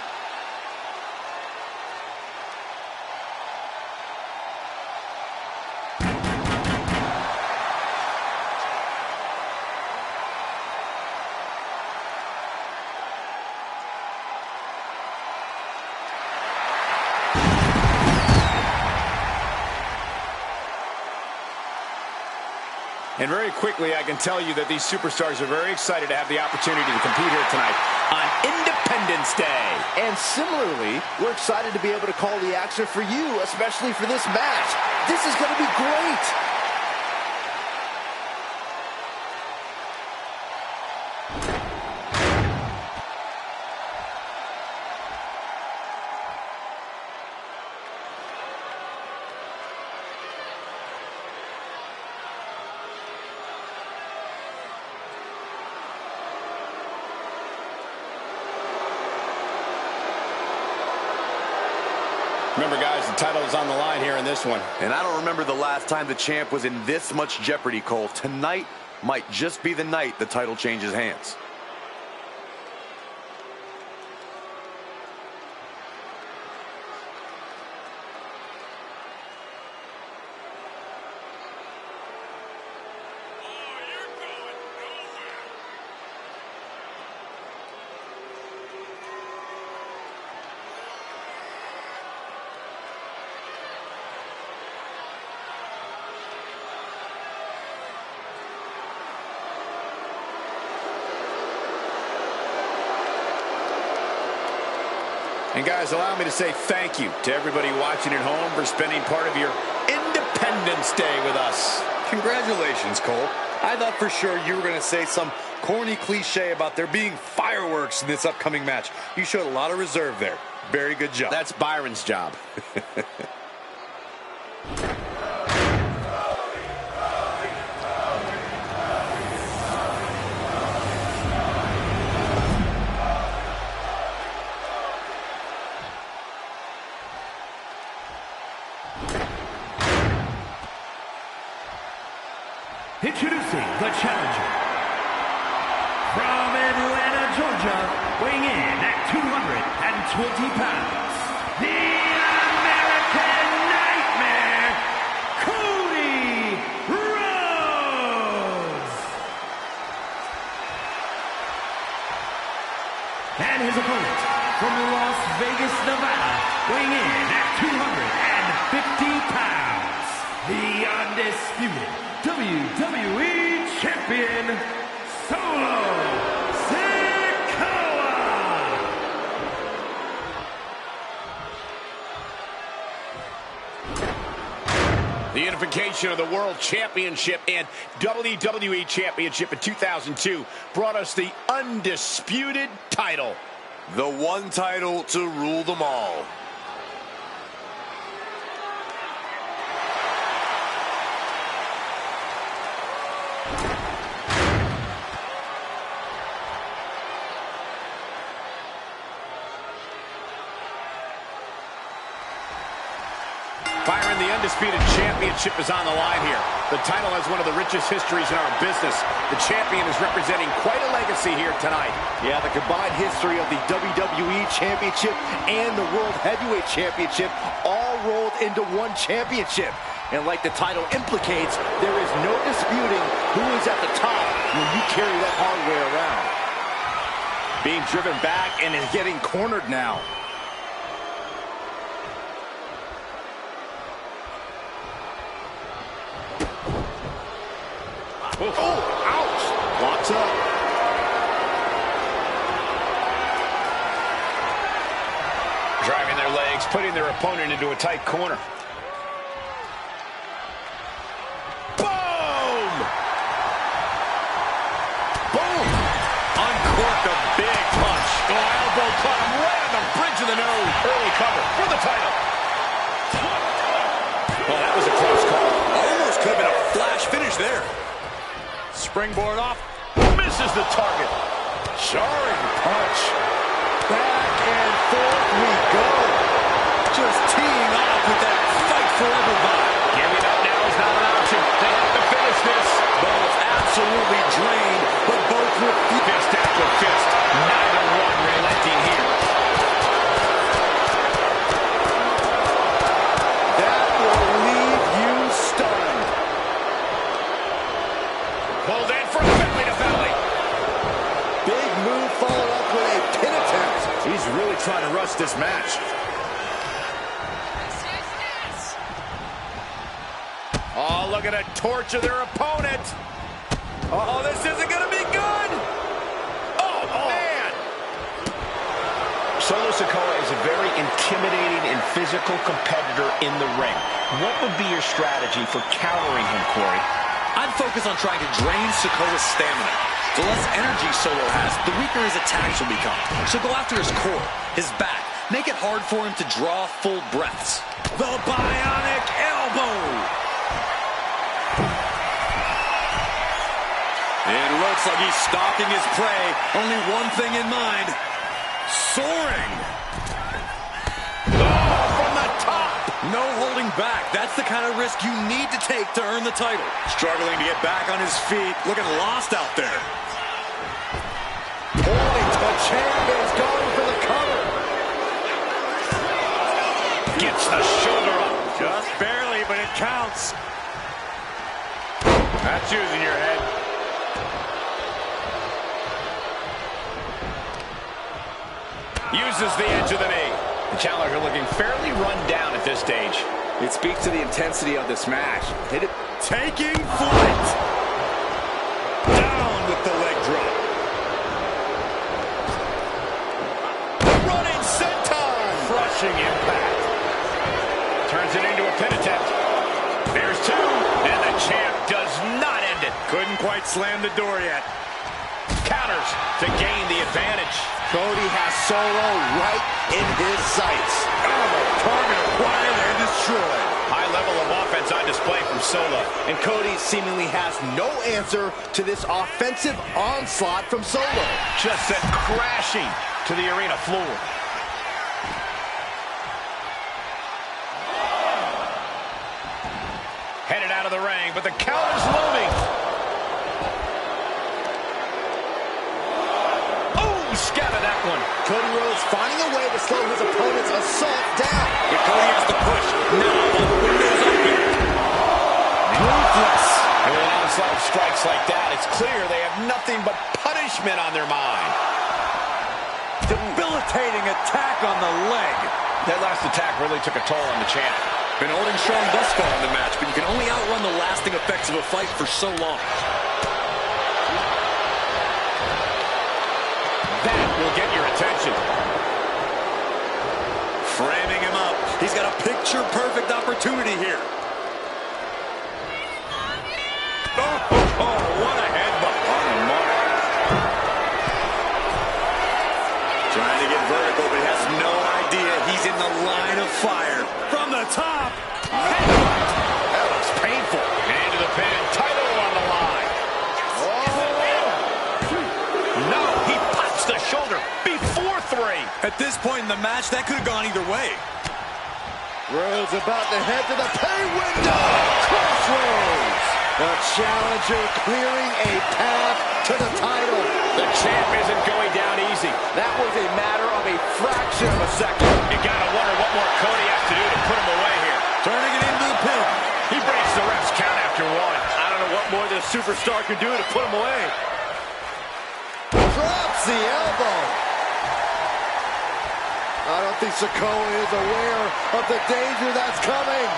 And very quickly, I can tell you that these superstars are very excited to have the opportunity to compete here tonight on Independence Day. And similarly, we're excited to be able to call the action for you, especially for this match. This is going to be great. Remember, guys, the title is on the line here in this one. And I don't remember the last time the champ was in this much jeopardy, Cole. Tonight might just be the night the title changes hands. And guys, allow me to say thank you to everybody watching at home for spending part of your Independence Day with us. Congratulations, Cole. I thought for sure you were going to say some corny cliche about there being fireworks in this upcoming match. You showed a lot of reserve there. Very good job. That's Byron's job. Introducing the challenger from Atlanta, Georgia, weighing in at 220 pounds, the American Nightmare, Cody Rhodes. And his opponent from Las Vegas, Nevada, weighing in at 250 pounds, the undisputed WWE Champion, Solo Sikoa. The unification of the World Championship and WWE Championship in 2002 brought us the undisputed title. The one title to rule them all. Byron, the undisputed championship is on the line here. The title has one of the richest histories in our business. The champion is representing quite a legacy here tonight. Yeah, the combined history of the WWE Championship and the World Heavyweight Championship all rolled into one championship. And like the title implicates, there is no disputing who is at the top when you carry that hardware around. Being driven back and is getting cornered now. Oh, ouch! Locks up. Driving their legs, putting their opponent into a tight corner. Boom! Boom! Uncorked a big punch. Oh, elbow caught him right on the bridge of the nose. Early cover for the title. Oh, that was a close call. Almost could have been a flash finish there. Springboard off, misses the target. Jarring punch. Back and forth we go. Just teeing off with that fight forever vibe. Giving up now is not an option. They have to finish this. Both absolutely drained, but both with Fist after fist. Neither one relenting here. That will leave you stunned. Pulled in from belly to belly. Big move followed up with a pin attempt. He's really trying to rush this match. Oh, look at it, torture their opponent. Oh, this isn't going to be good. Oh, man. Solo Sikoa is a very intimidating and physical competitor in the ring. What would be your strategy for countering him, Corey? I'd focus on trying to drain Sikoa's stamina. The less energy Solo has, the weaker his attacks will become. So go after his core, his back. Make it hard for him to draw full breaths. The bionic elbow. It looks like he's stalking his prey. Only one thing in mind. Soaring. Oh, from the top. No holding back. That's the kind of risk you need to take to earn the title. Struggling to get back on his feet. Looking lost out there. The champ is going for the cover. Gets the shoulder up. Just barely, but it counts. That's using your head. Uses the edge of the knee. The challenger looking fairly run down at this stage. It speaks to the intensity of this match. Hit it. Taking flight. Down with the leg drop. Running senton. Crushing impact. Turns it into a pin attempt. There's two. And the champ does not end it. Couldn't quite slam the door yet. Counters to gain the advantage. Cody has Solo right in his sights. Target acquired and destroyed. High level of offense on display from Solo. And Cody seemingly has no answer to this offensive onslaught from Solo. Just sent crashing to the arena floor. Headed out of the ring, but the counter's looming. Scattered that one. Cody Rhodes finding a way to slow his opponent's assault down. If Cody has to push, now the window's open. Ruthless. And with an onslaught of strikes like that, it's clear they have nothing but punishment on their mind. Debilitating attack on the leg. That last attack really took a toll on the champ. Been holding strong thus far in the match, but you can only outrun the lasting effects of a fight for so long. That will get your attention. Framing him up. He's got a picture-perfect opportunity here. Oh, what a headbutt. On the mark. Trying to get vertical, but he has no idea he's in the line of fire. From the top. Headbutt. That looks painful. And into the pin. Title on the line. No, he pops the shoulder before three. At this point in the match, that could have gone either way. Rhodes about to head to the pay window. Crossroads. The challenger clearing a path to the title. The champ isn't going down easy. That was a matter of a fraction of a second. You gotta wonder what more Cody has to do to put him away here. Turning it into the pin. He breaks the ref's count after one. I don't know what more this superstar can do to put him away. Drops the elbow. I don't think Sikoa is aware of the danger that's coming.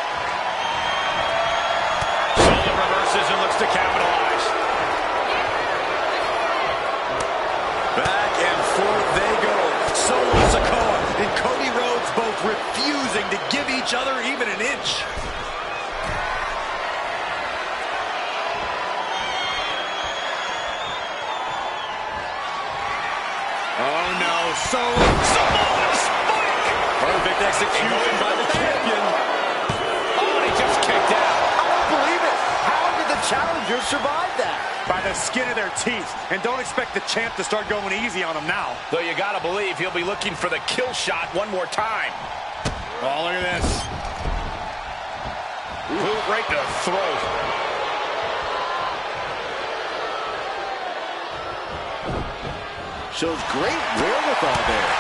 Solo reverses and looks to capitalize. Back and forth they go. Solo Sikoa and Cody Rhodes both refusing to give each other even an inch. Oh no, Samoan spike! Perfect execution by the champion. Oh, and he just kicked out. I don't believe it. How did the challenger survive that? By the skin of their teeth. And don't expect the champ to start going easy on him now. Though you gotta believe he'll be looking for the kill shot one more time. Oh, look at this. Boot right to the throat. Shows great wherewithal there.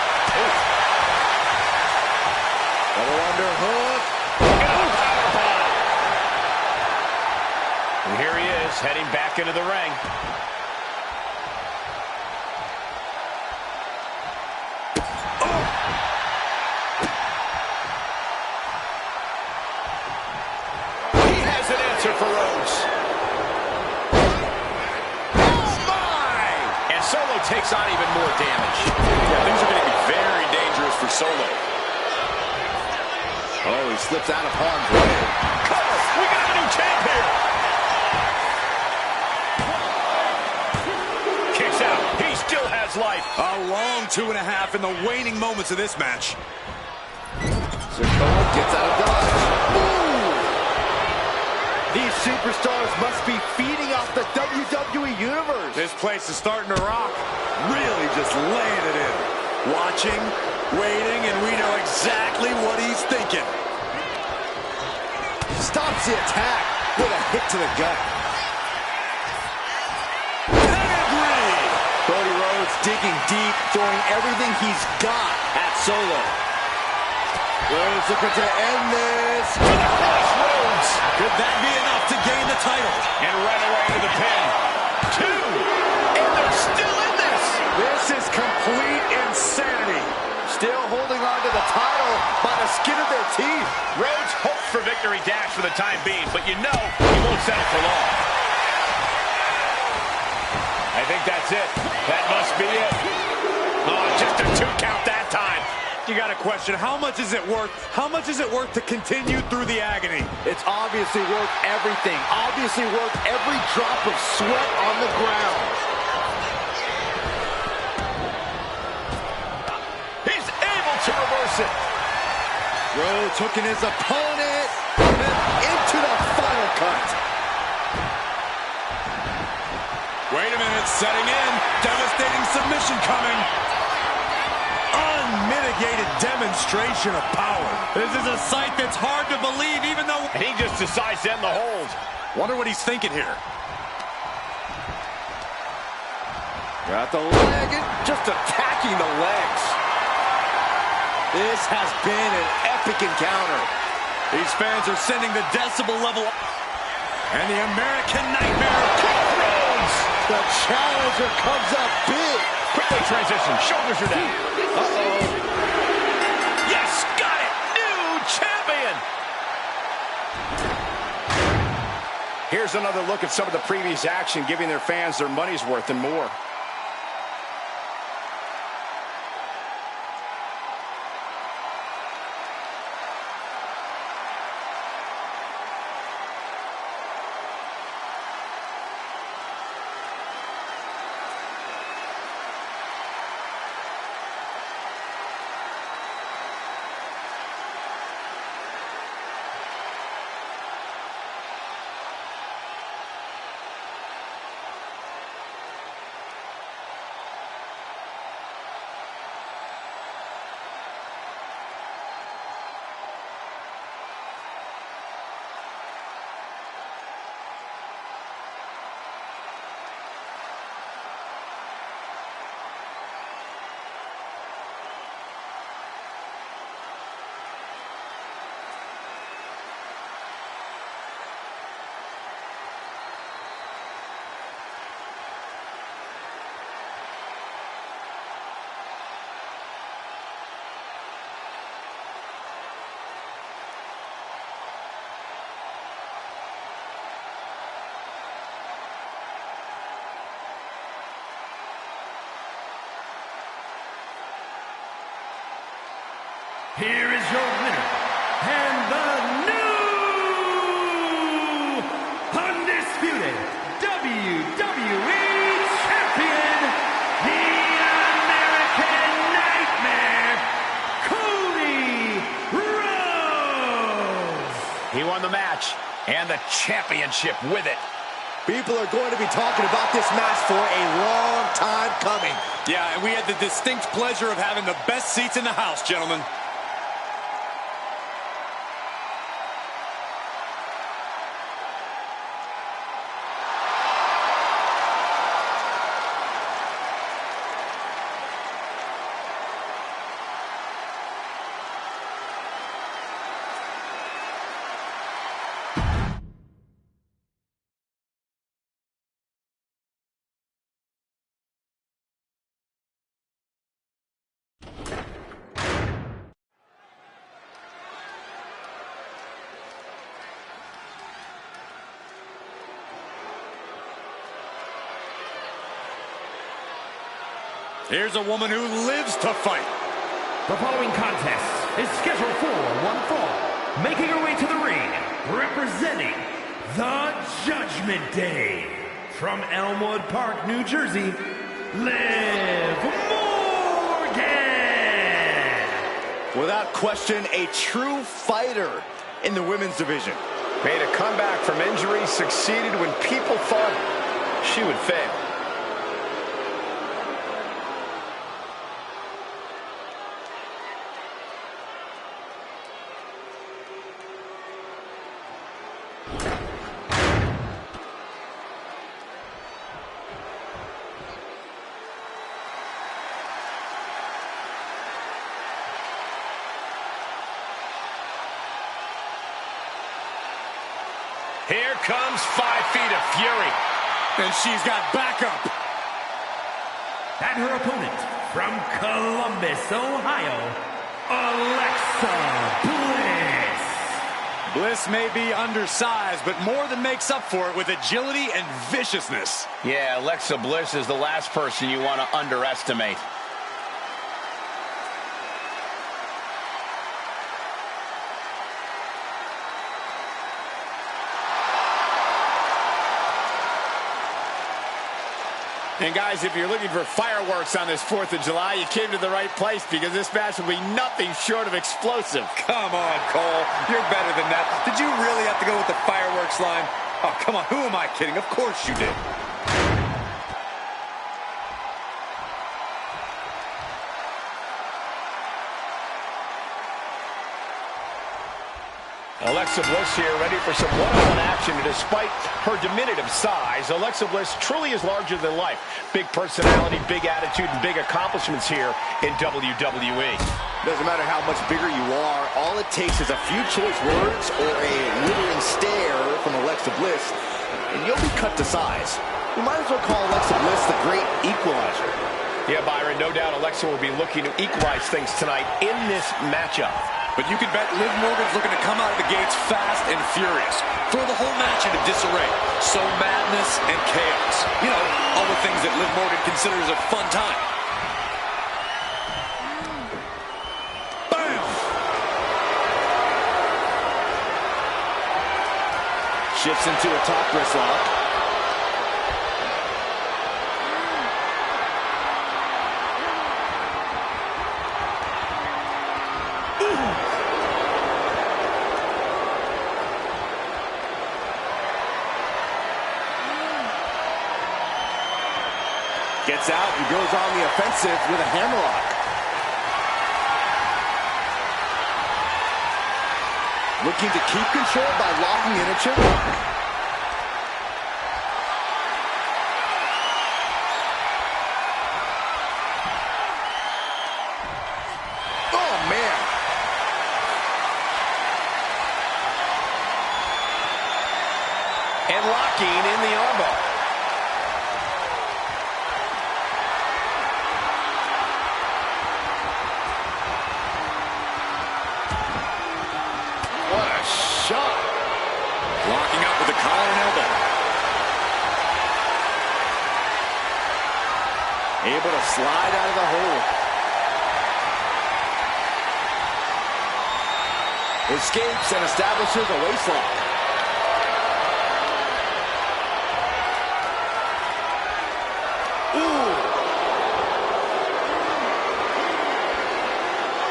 Double underhook. And here he is, heading back into the ring. He has an answer takes on even more damage. Yeah, things are going to be very dangerous for Solo. Oh, he slips out of harm's way. Cover! We got a new champ here! Kicks out. He still has life. A long 2.5 in the waning moments of this match. Sikoa gets out of dodge. Ooh! These superstars must be feeding off the WWE Universe. This place is starting to rock. Really just laying it in. Watching, waiting, and we know exactly what he's thinking. Stops the attack with a hit to the gut. Pedigree! Cody Rhodes digging deep, throwing everything he's got at Solo. Rhodes looking to end this. To the crossroads. Could that be enough to gain the title? And right away to the pin. 2. And they're still in this. This is complete insanity. Still holding on to the title by the skin of their teeth. Rhodes hopes for victory dash for the time being, but you know he won't settle for long. I think that's it. That must be it. Oh, just a 2 count that time. You got a question. How much is it worth? How much is it worth to continue through the agony? It's obviously worth everything. Obviously worth every drop of sweat on the ground. He's able to reverse it. Rhodes hooking his opponent into the final cut. Wait a minute, setting in. Devastating submission coming. Unmitigated demonstration of power. This is a sight that's hard to believe, even though... And he just decides to end the hold. Wonder what he's thinking here. Got the leg and just attacking the legs. This has been an epic encounter. These fans are sending the decibel level up. And the American Nightmare Rhodes. The challenger comes up big. Quickly transition. Shoulders are down. Uh-oh. Yes, got it. New champion. Here's another look at some of the previous action, giving their fans their money's worth and more. Here is your winner, and the new undisputed WWE Champion, the American Nightmare, Cody Rhodes. He won the match and the championship with it. People are going to be talking about this match for a long time coming. Yeah, and we had the distinct pleasure of having the best seats in the house, gentlemen. Here's a woman who lives to fight. The following contest is scheduled for one fall. Making her way to the ring, representing the Judgment Day. From Elmwood Park, New Jersey, Liv Morgan. Without question, a true fighter in the women's division. Made a comeback from injury, succeeded when people thought she would fail. Here comes 5 feet of fury. And she's got backup. And her opponent from Columbus, Ohio, Alexa Bliss. Bliss may be undersized, but more than makes up for it with agility and viciousness. Yeah, Alexa Bliss is the last person you want to underestimate. And guys, if you're looking for fireworks on this 4th of July, you came to the right place, because this match will be nothing short of explosive. Come on, Cole. You're better than that. Did you really have to go with the fireworks line? Oh, come on. Who am I kidding? Of course you did. Alexa Bliss here, ready for some one-on-one action. And despite her diminutive size, Alexa Bliss truly is larger than life. Big personality, big attitude, and big accomplishments here in WWE. Doesn't matter how much bigger you are, all it takes is a few choice words or a withering stare from Alexa Bliss, and you'll be cut to size. We might as well call Alexa Bliss the great equalizer. Yeah, Byron, no doubt Alexa will be looking to equalize things tonight in this matchup. But you can bet Liv Morgan's looking to come out of the gates fast and furious. Throw the whole match into disarray. So madness and chaos. You know, all the things that Liv Morgan considers a fun time. Bam! Shifts into a top wrist lock. Gets out and goes on the offensive with a hammerlock. Looking to keep control by locking in a chin lock. Oh, man. And locking in the armbar. Shot. Locking up with the collar and elbow. Able to slide out of the hole. Escapes and establishes a waistlock. Ooh.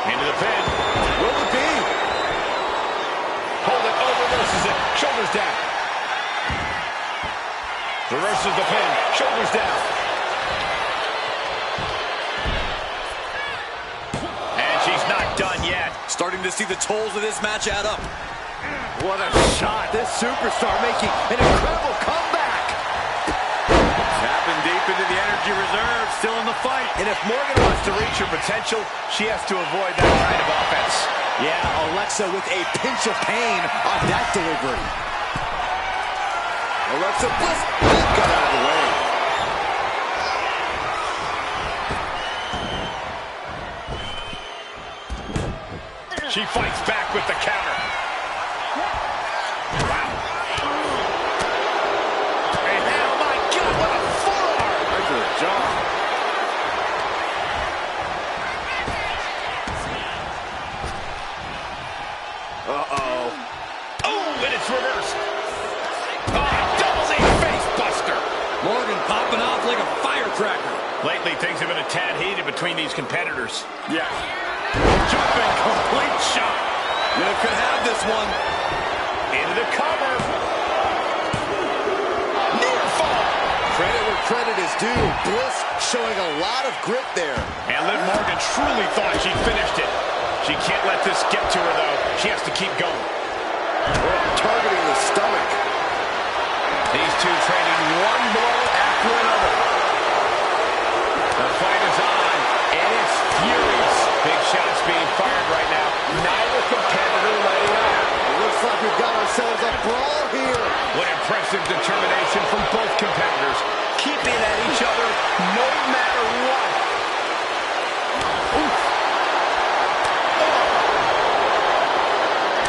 Into the pin. Will it be? Hold it, reverses it, shoulders down. Reverses the pin, shoulders down. And she's not done yet. Starting to see the tolls of this match add up. What a shot. This superstar making an incredible comeback. Tapping deep into the energy reserve, still in the fight. And if Morgan wants to reach her potential, she has to avoid that kind of offense. Yeah, Alexa with a pinch of pain on that delivery. Alexa Bliss got out of the way. She fights back with the counter. Wow. And oh my God, what a forearm! Right to the jaw. Uh-oh. Oh, and it's reversed. Oh, double knee face buster. Morgan popping off like a firecracker. Lately, things have been a tad heated between these competitors. Yeah. Jumping complete shot. Liv could have this one. Into the cover. Near fall. Credit where credit is due. Bliss showing a lot of grit there. And Liv Morgan truly thought she finished it. She can't let this get to her, though. She has to keep going. Targeting the stomach. These two trading one blow after another. The fight is on, and it's furious. Big shots being fired right now. Neither competitor letting up. It looks like we've got ourselves a brawl here. What impressive determination from both competitors. Keeping at each other no matter what. Oof.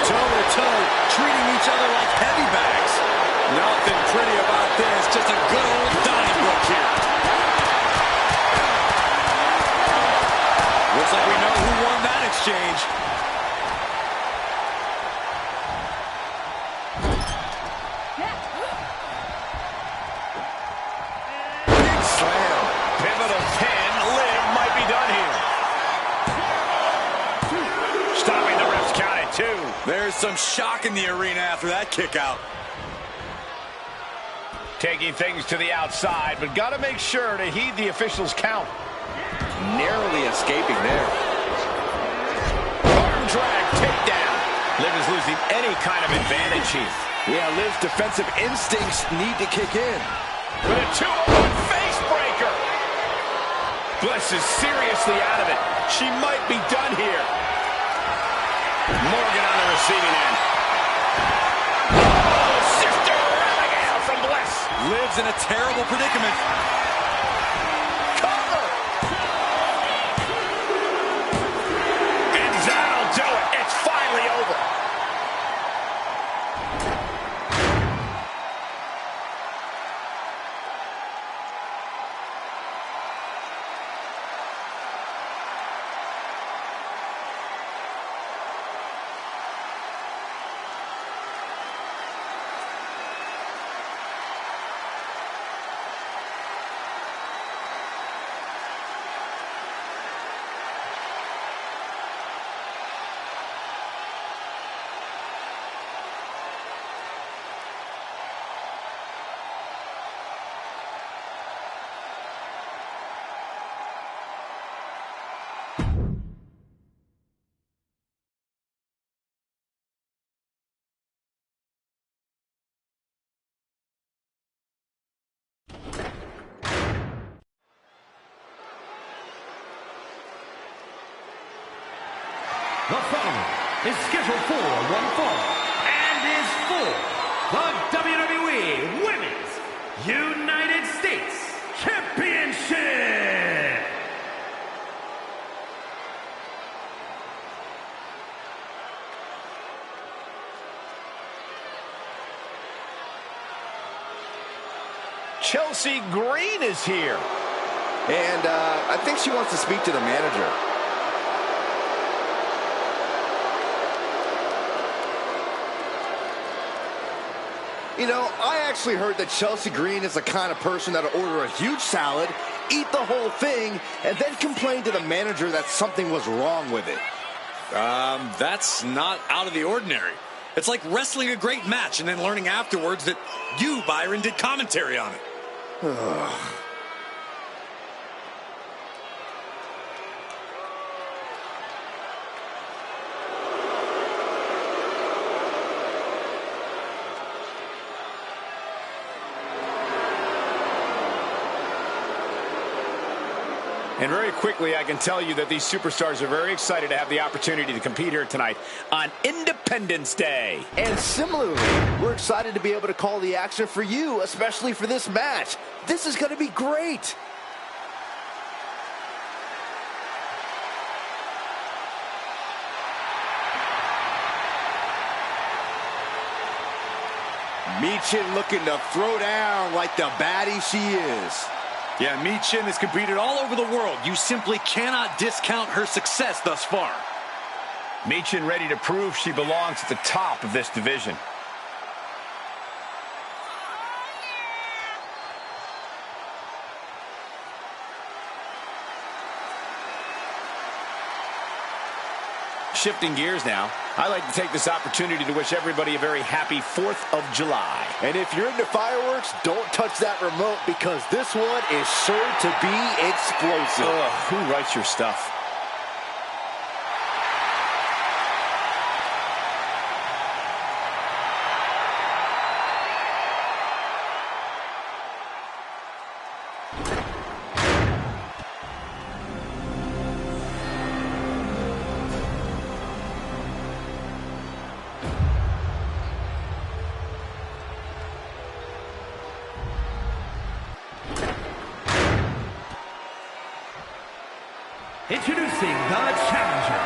Toe-to-toe, treating each other like heavy bags. Nothing pretty about this, just a good old Donnybrook here. Looks like we know who won that exchange. Big slam. Pivotal pin. Liv might be done here. Stopping the ref's count at 2. There's some shock in the arena after that kick out. Taking things to the outside, but got to make sure to heed the officials' count. Narrowly escaping there. Arm drag, takedown. Liv is losing any kind of advantage here. Yeah, Liv's defensive instincts need to kick in. With a 2-on-1 face breaker. Bliss is seriously out of it. She might be done here. Morgan on the receiving end. Oh, Sister Abigail from Bliss. Liv's in a terrible predicament. Cover. And that'll do it. It's finally over. The following is scheduled for one fall and is for the WWE Women's United States Championship. Chelsea Green is here. And I think she wants to speak to the manager. You know, I actually heard that Chelsea Green is the kind of person that'll order a huge salad, eat the whole thing, and then complain to the manager that something was wrong with it. That's not out of the ordinary. It's like wrestling a great match and then learning afterwards that you, Byron, did commentary on it. And very quickly, I can tell you that these superstars are very excited to have the opportunity to compete here tonight on Independence Day. And similarly, we're excited to be able to call the action for you, especially for this match. This is going to be great. Michin looking to throw down like the baddie she is. Yeah, Michin has competed all over the world. You simply cannot discount her success thus far. Michin ready to prove she belongs at the top of this division. Shifting gears now, I'd like to take this opportunity to wish everybody a very happy 4th of July. And if you're into fireworks, don't touch that remote because this one is sure to be explosive. Who writes your stuff? Introducing the challenger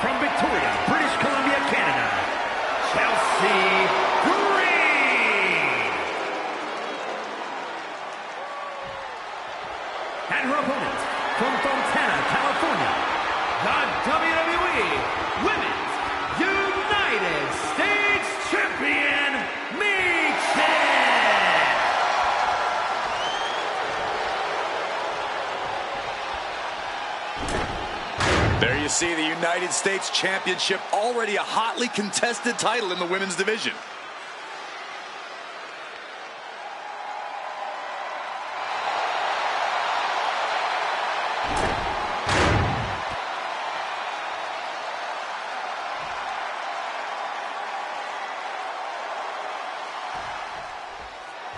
from Victoria, British Columbia, Canada, Chelsea Green. And her opponent from Fontana, California, the WWE Women's United States Champion, Michin. There you see the United States Championship, already a hotly contested title in the women's division.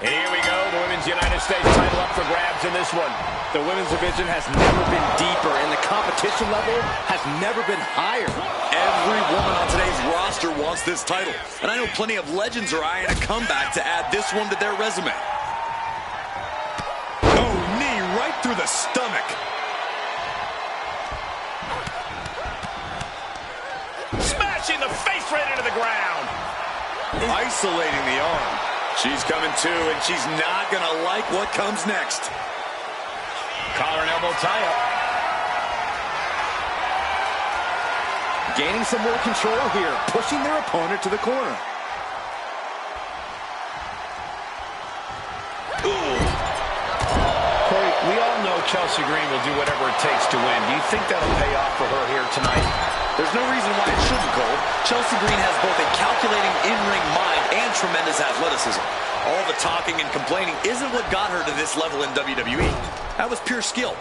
And here we go, the Women's United States title up for grabs in this one. The women's division has never been deeper, and the competition level has never been higher. Every woman on today's roster wants this title, and I know plenty of legends are eyeing a comeback to add this one to their resume. Oh, knee right through the stomach. Smashing the face right into the ground. Isolating the arm. She's coming too, and she's not going to like what comes next. Collar and elbow tie-up. Gaining some more control here, pushing their opponent to the corner. Corey, we all know Chelsea Green will do whatever it takes to win. Do you think that'll pay off for her here tonight? There's no reason why it shouldn't, Cole. Chelsea Green has both a calculating in-ring mind and tremendous athleticism. All the talking and complaining isn't what got her to this level in WWE. That was pure skill.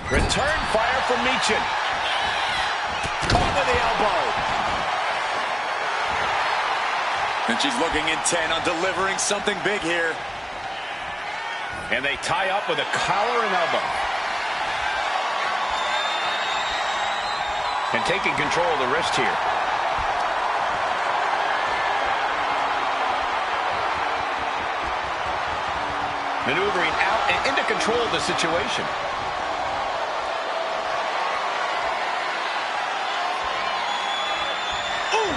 Return fire from Michin. Caught with the elbow. And she's looking intent on delivering something big here. And they tie up with a collar and elbow. And taking control of the wrist here. Maneuvering out and into control of the situation. Ooh!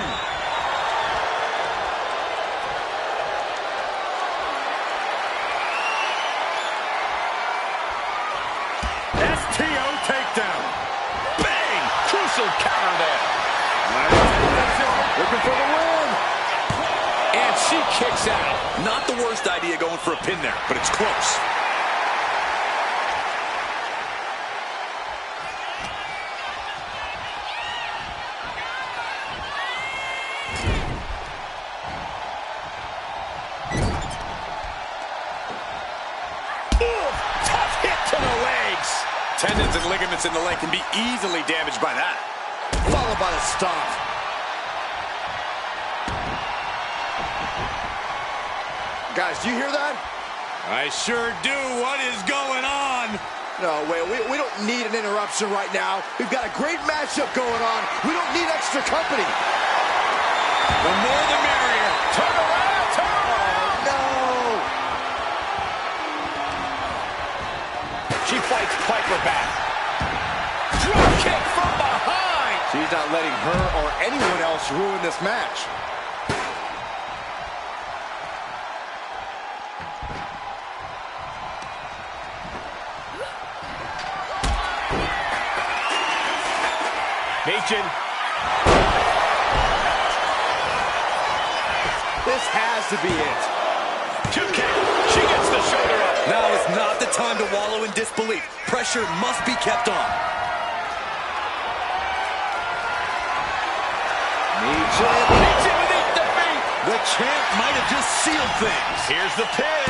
STO takedown. Bang! Crucial counter there. Looking for the win. And she kicks out. Not the worst idea going for a pin there, but it's close. Tough hit to the legs. Tendons and ligaments in the leg can be easily damaged by that. Followed by the stomp. Guys, do you hear that? I sure do. What is going on? No, wait, we don't need an interruption right now. We've got a great matchup going on. We don't need extra company. The more the merrier. Turn around, turn around. No! She fights Piper back. Drop kick from behind. She's not letting her or anyone else ruin this match. Michin. This has to be it. 2 count. She gets the shoulder up. Now is not the time to wallow in disbelief. Pressure must be kept on. Michin beneath the feet. The champ might have just sealed things. Here's the pin.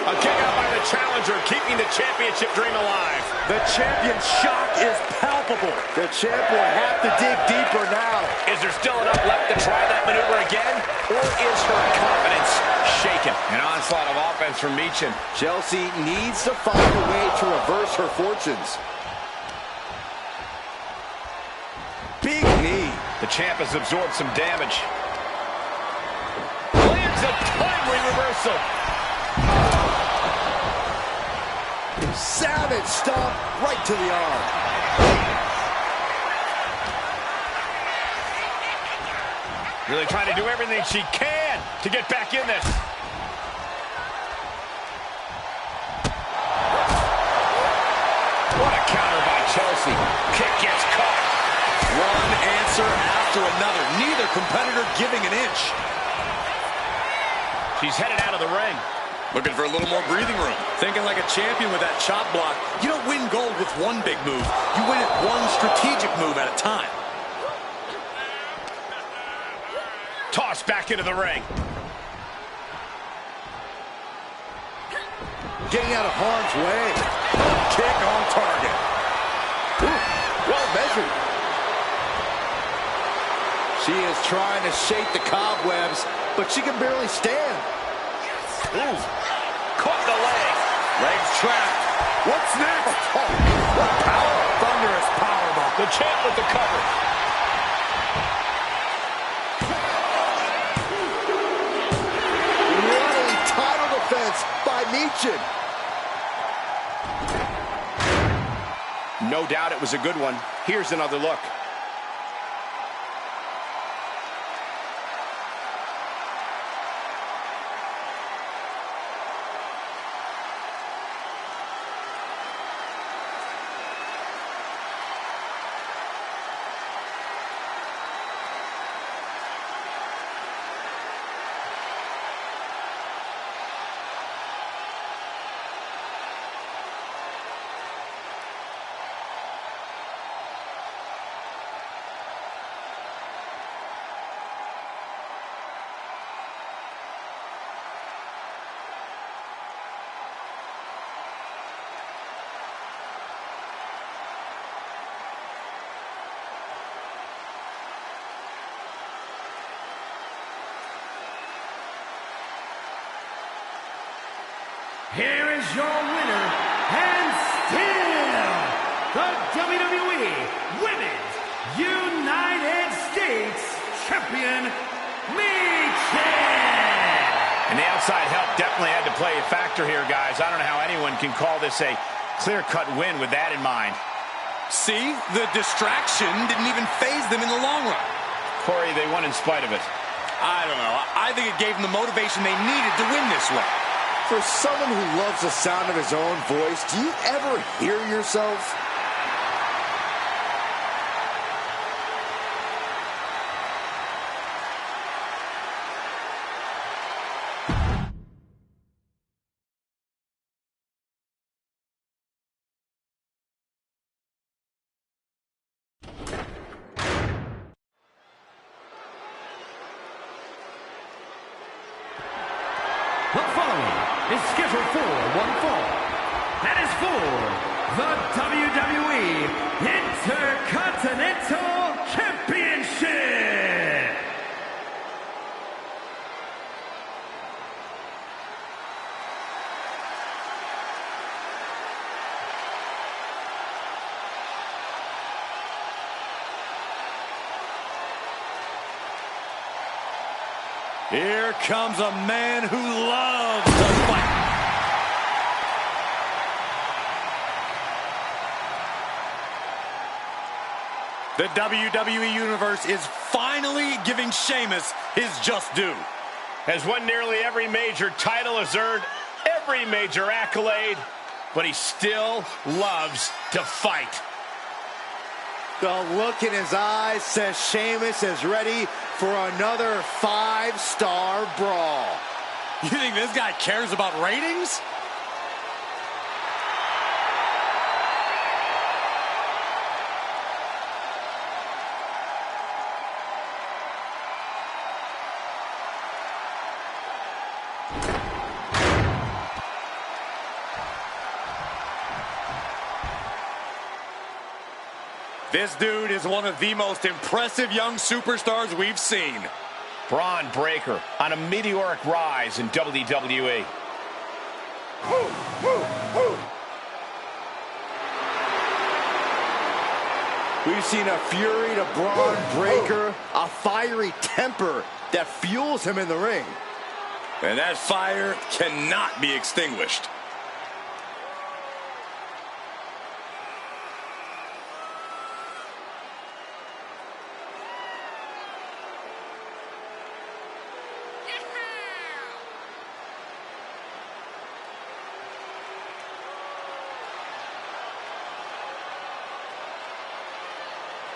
A kick out by the challenger, keeping the championship dream alive. The champion's shock is palpable. The champ will have to dig deeper now. Is there still enough left to try that maneuver again? Or is her confidence shaken? An onslaught of offense from Michin. Chelsea needs to find a way to reverse her fortunes. Big knee. The champ has absorbed some damage. Lands a timely reversal. Savage stomp right to the arm. Really trying to do everything she can to get back in this. What a counter by Chelsea. Kick gets caught. One answer after another. Neither competitor giving an inch. She's headed out of the ring. Looking for a little more breathing room. Thinking like a champion with that chop block. You don't win gold with one big move. You win it one strategic move at a time. Tossed back into the ring. Getting out of harm's way. Kick on target. Ooh, well measured. She is trying to shake the cobwebs, but she can barely stand. Ooh, caught the leg. Legs trapped. What's next? Oh, what power. Thunderous powerbomb. The champ with the cover. Running title defense by Michin. No doubt it was a good one. Here's another look. Here is your winner, and still the WWE Women's United States Champion, Michin. And the outside help definitely had to play a factor here, guys. I don't know how anyone can call this a clear-cut win with that in mind. See, the distraction didn't even faze them in the long run. Corey, they won in spite of it. I don't know. I think it gave them the motivation they needed to win this one. For someone who loves the sound of his own voice, do you ever hear yourself? The following is scheduled for one fall. That is for the WWE Intercontinental Championship. Here comes a man who loves to fight. The WWE Universe is finally giving Sheamus his just due. Has won nearly every major title, has earned every major accolade, but he still loves to fight. The look in his eyes says Sheamus is ready for another 5-star brawl. You think this guy cares about ratings? This dude is one of the most impressive young superstars we've seen. Braun Breaker on a meteoric rise in WWE. We've seen a fury to Braun Breaker, a fiery temper that fuels him in the ring. And that fire cannot be extinguished.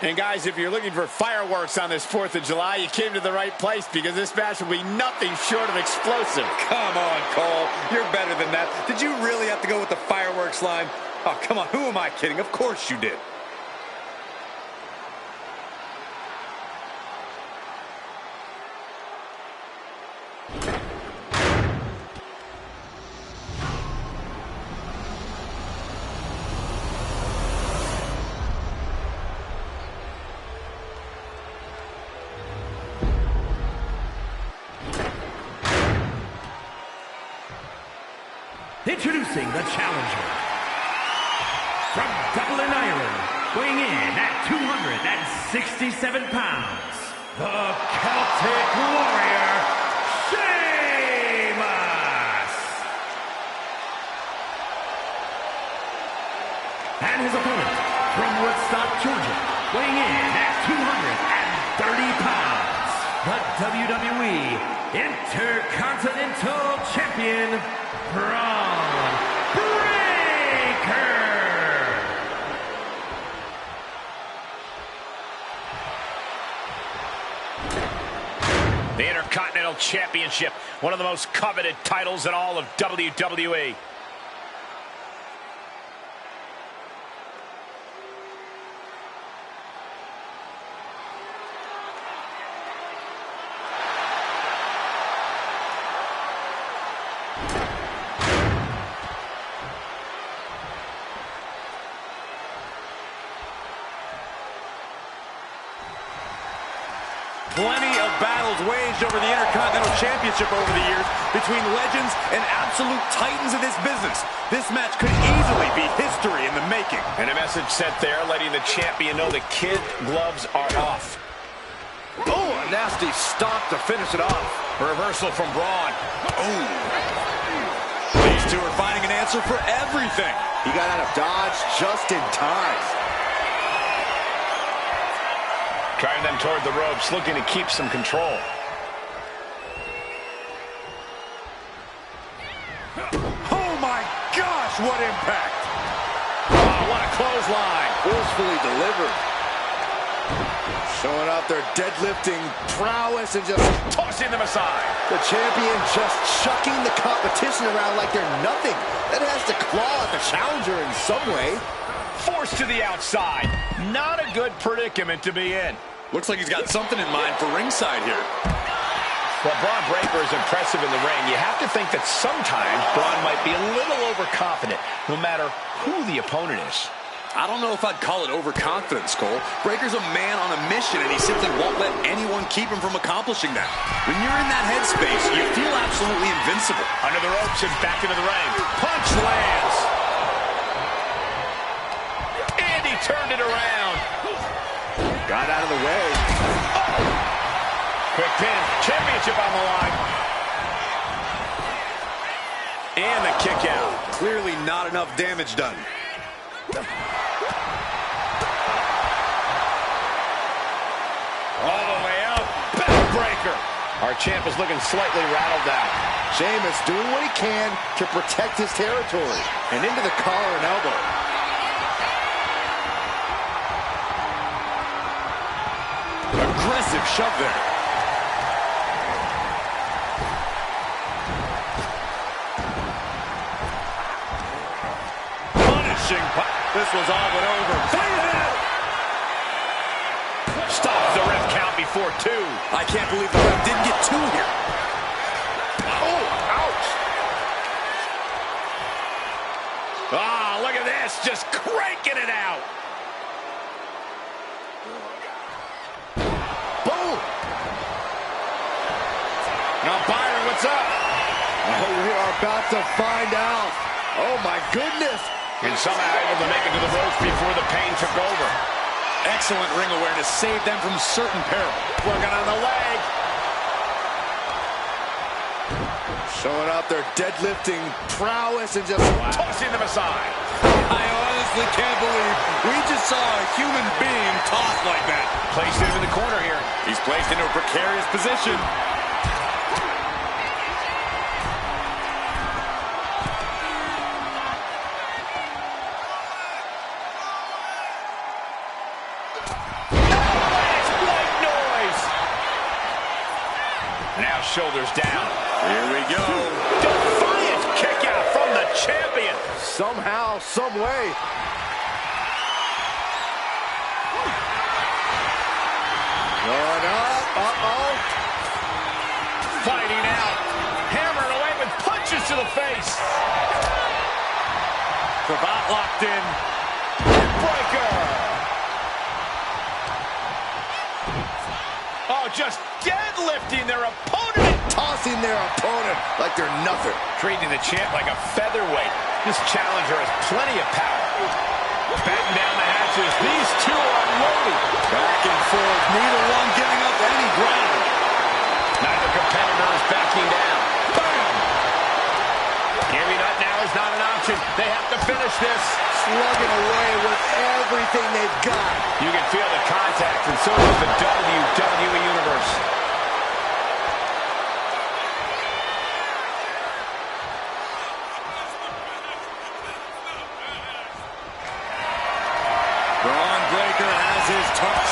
And guys, if you're looking for fireworks on this 4th of July, you came to the right place, because this match will be nothing short of explosive. Come on, Cole. You're better than that. Did you really have to go with the fireworks line? Oh, come on. Who am I kidding? Of course you did. Introducing the challenger from Dublin, Ireland, weighing in at 267 pounds, the Celtic Warrior, Sheamus! And his opponent from Woodstock, Georgia, weighing in at 230 pounds, the WWE Intercontinental Champion, Braun Breaker! The Intercontinental Championship, one of the most coveted titles in all of WWE. Plenty of battles waged over the Intercontinental Championship over the years between legends and absolute titans of this business. This match could easily be history in the making. And a message sent there, letting the champion know the kid gloves are off. Oh, a nasty stop to finish it off. A reversal from Braun. Oh. These two are finding an answer for everything. He got out of dodge just in time. Driving them toward the ropes, looking to keep some control. Oh my gosh, what impact! Oh, what a clothesline. Forcefully delivered. Showing off their deadlifting prowess and just Tossing them aside. the champion just chucking the competition around like they're nothing. That has to claw at the challenger in some way. Forced to the outside. Not a good predicament to be in. Looks like he's got something in mind for ringside here. Well, Braun Breaker is impressive in the ring. You have to think that sometimes Braun might be a little overconfident, no matter who the opponent is. I don't know if I'd call it overconfidence, Cole. Breaker's a man on a mission, and he simply won't let anyone keep him from accomplishing that. When you're in that headspace, you feel absolutely invincible. Under the ropes and back into the ring. Punch lands. And he turned it around. Got out of the way. Oh. Quick pin. Championship on the line. And the kick out. Clearly not enough damage done. All the way up. Backbreaker. Our champ is looking slightly rattled out. Sheamus doing what he can to protect his territory. And into the collar and elbow. Aggressive shove there. Punishing. This was all but over. Stops the ref count before 2. I can't believe the ref didn't get 2 here. Oh, ouch. Ah, look at this, just cranking it out. Boom! Now, Byron, what's up? Oh, we are about to find out. Oh, my goodness. And somehow able to make it to the ropes before the pain took over. Excellent ring awareness saved them from certain peril. Working on the leg. Showing out their deadlifting prowess and just Tossing them aside. I honestly can't believe we just saw a human being tossed like that. Placed him in the corner here. He's placed into a precarious position. Now shoulders down. Here we go. Defiant kick out from the champion. somehow, some way. Going up. Uh-oh. Fighting out. Hammering away with punches to the face. Cravat locked in. Breaker. Oh, just deadlifting their opponent. Tossing their opponent like they're nothing. Treating the champ like a featherweight. This challenger has plenty of power. Batten down the hatches. These two are unloading. Back and forth. Neither one giving up any ground. Neither competitor is backing down. Bam! Giving up now is not an option. They have to finish this. Slugging away with everything they've got. You can feel the contact, and so does the WWE Universe. Braun Breaker has his toss.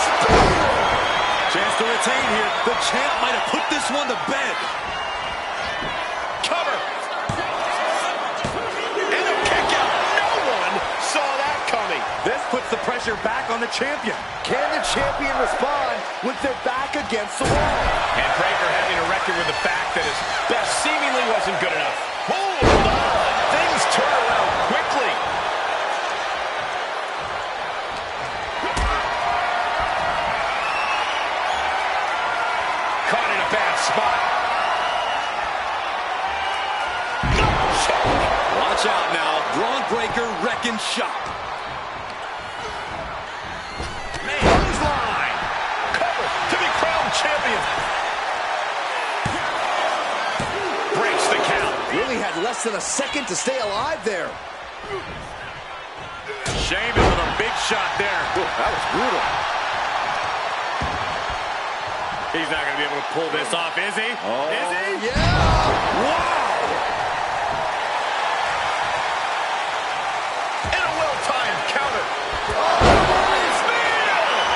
Chance to retain here. The champ might have put this one to bed. Cover. And a kick out. No one saw that coming. This puts the pressure back on the champion. Can the champion respond with their back against the wall? And Breaker having a record with the fact that his best seemingly wasn't good enough. Hold on. Things turn around quickly. Caught in a bad spot. Watch out now. Braun Breaker wrecking shop. Clothesline. Cover to be crowned champion. Breaks the count. Really had less than a second to stay alive there. Sheamus with a big shot there. Ooh, that was brutal. He's not going to be able to pull this off, is he? Oh, Is he? yeah. Wow! And a well-timed counter.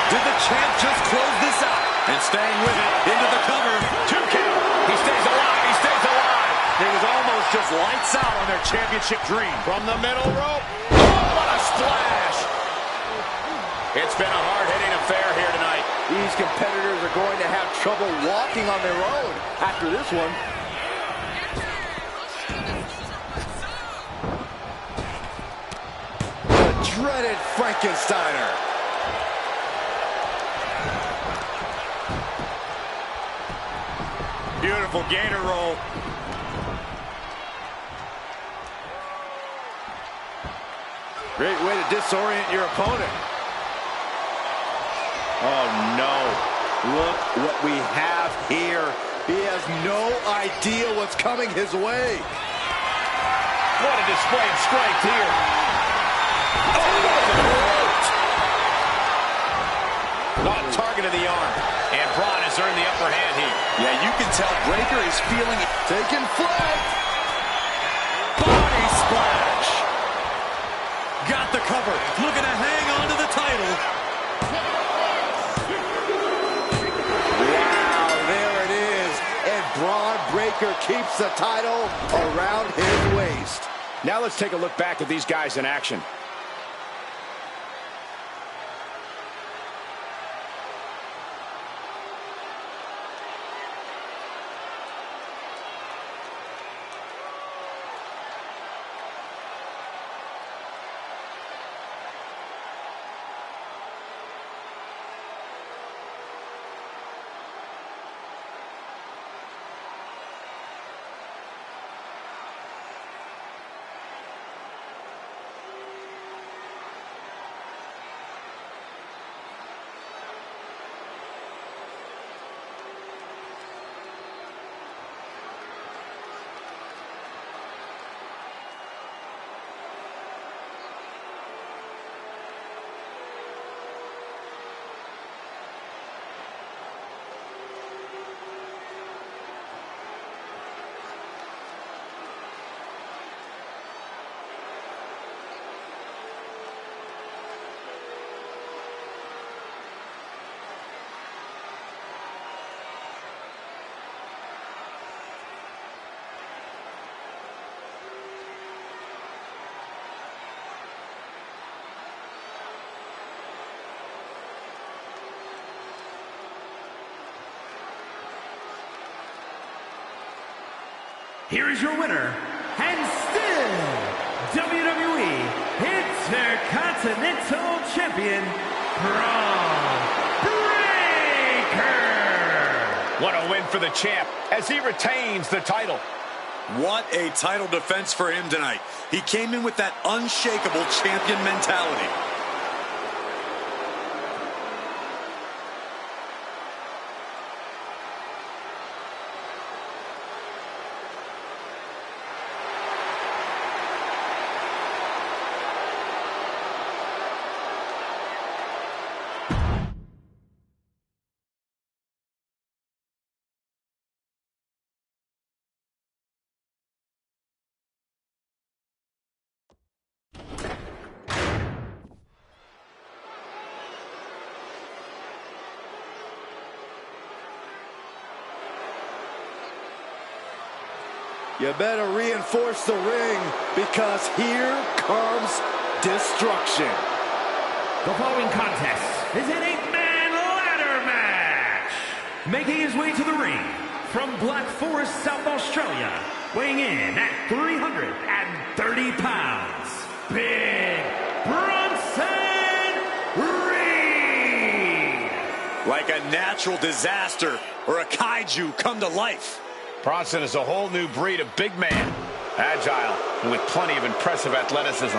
Did the champ just close this out? And staying with it, into the cover. 2 count. He stays alive. He stays alive. It was almost just lights out on their championship dream. From the middle rope. Oh, what a splash. It's been a hard-hitting affair here tonight. These competitors are going to have trouble walking on their own after this one. The dreaded Frankensteiner. Beautiful gator roll. Great way to disorient your opponent. Oh, no. Look what we have here. He has no idea what's coming his way. What a display of strength here. Not targeted the arm. And Braun has earned the upper hand here. Yeah, you can tell Breaker is feeling it. Taking flight. Body splash. Got the cover. Looking to hang on to the title. keeps the title around his waist. Now let's take a look back at these guys in action. Here is your winner, and still WWE Intercontinental Champion, Braun Breaker. What a win for the champ as he retains the title. What a title defense for him tonight. He came in with that unshakable champion mentality. You better reinforce the ring, because here comes destruction. The following contest is an 8-man ladder match. Making his way to the ring from Black Forest, South Australia, weighing in at 330 pounds, Big Bronson Reed. Like a natural disaster or a kaiju come to life. Bronson is a whole new breed of big man. Agile and with plenty of impressive athleticism.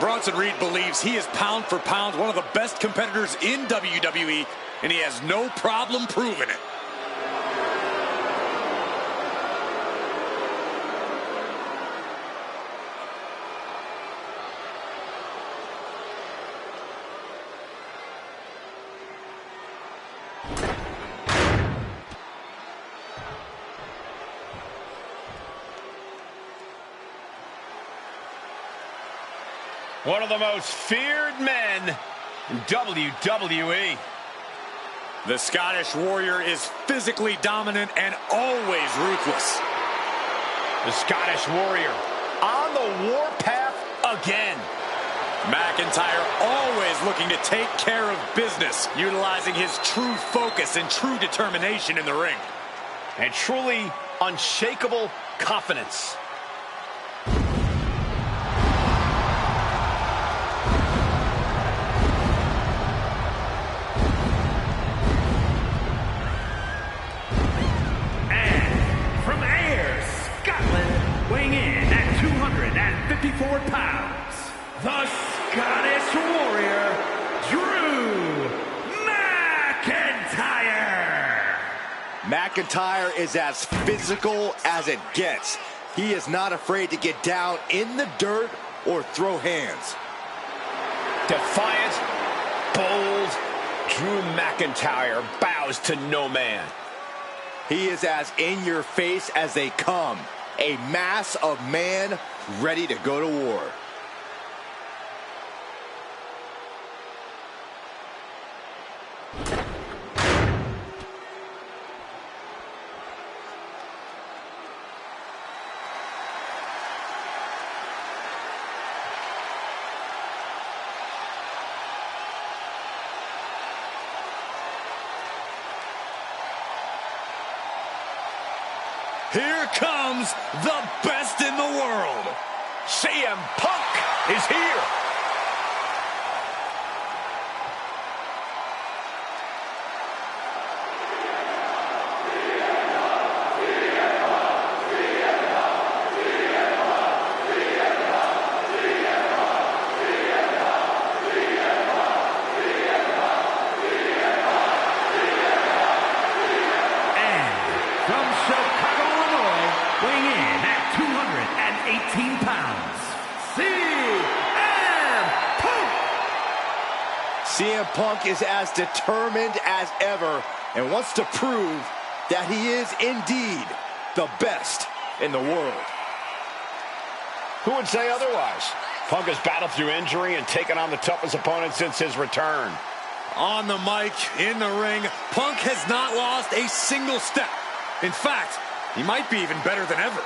Bronson Reed believes he is pound for pound one of the best competitors in WWE, and he has no problem proving it. One of the most feared men in WWE. The Scottish Warrior is physically dominant and always ruthless. The Scottish Warrior on the warpath again. McIntyre always looking to take care of business, utilizing his true focus and true determination in the ring. And truly unshakable confidence. Weighing in at 254 pounds, the Scottish Warrior, Drew McIntyre. McIntyre is as physical as it gets. He is not afraid to get down in the dirt or throw hands. Defiant, bold, Drew McIntyre bows to no man. He is as in your face as they come. A mass of man ready to go to war. Here comes the best in the world. CM Punk is here. CM Punk is as determined as ever and wants to prove that he is indeed the best in the world. Who would say otherwise? Punk has battled through injury and taken on the toughest opponent since his return. On the mic, in the ring, Punk has not lost a single step. In fact, he might be even better than ever.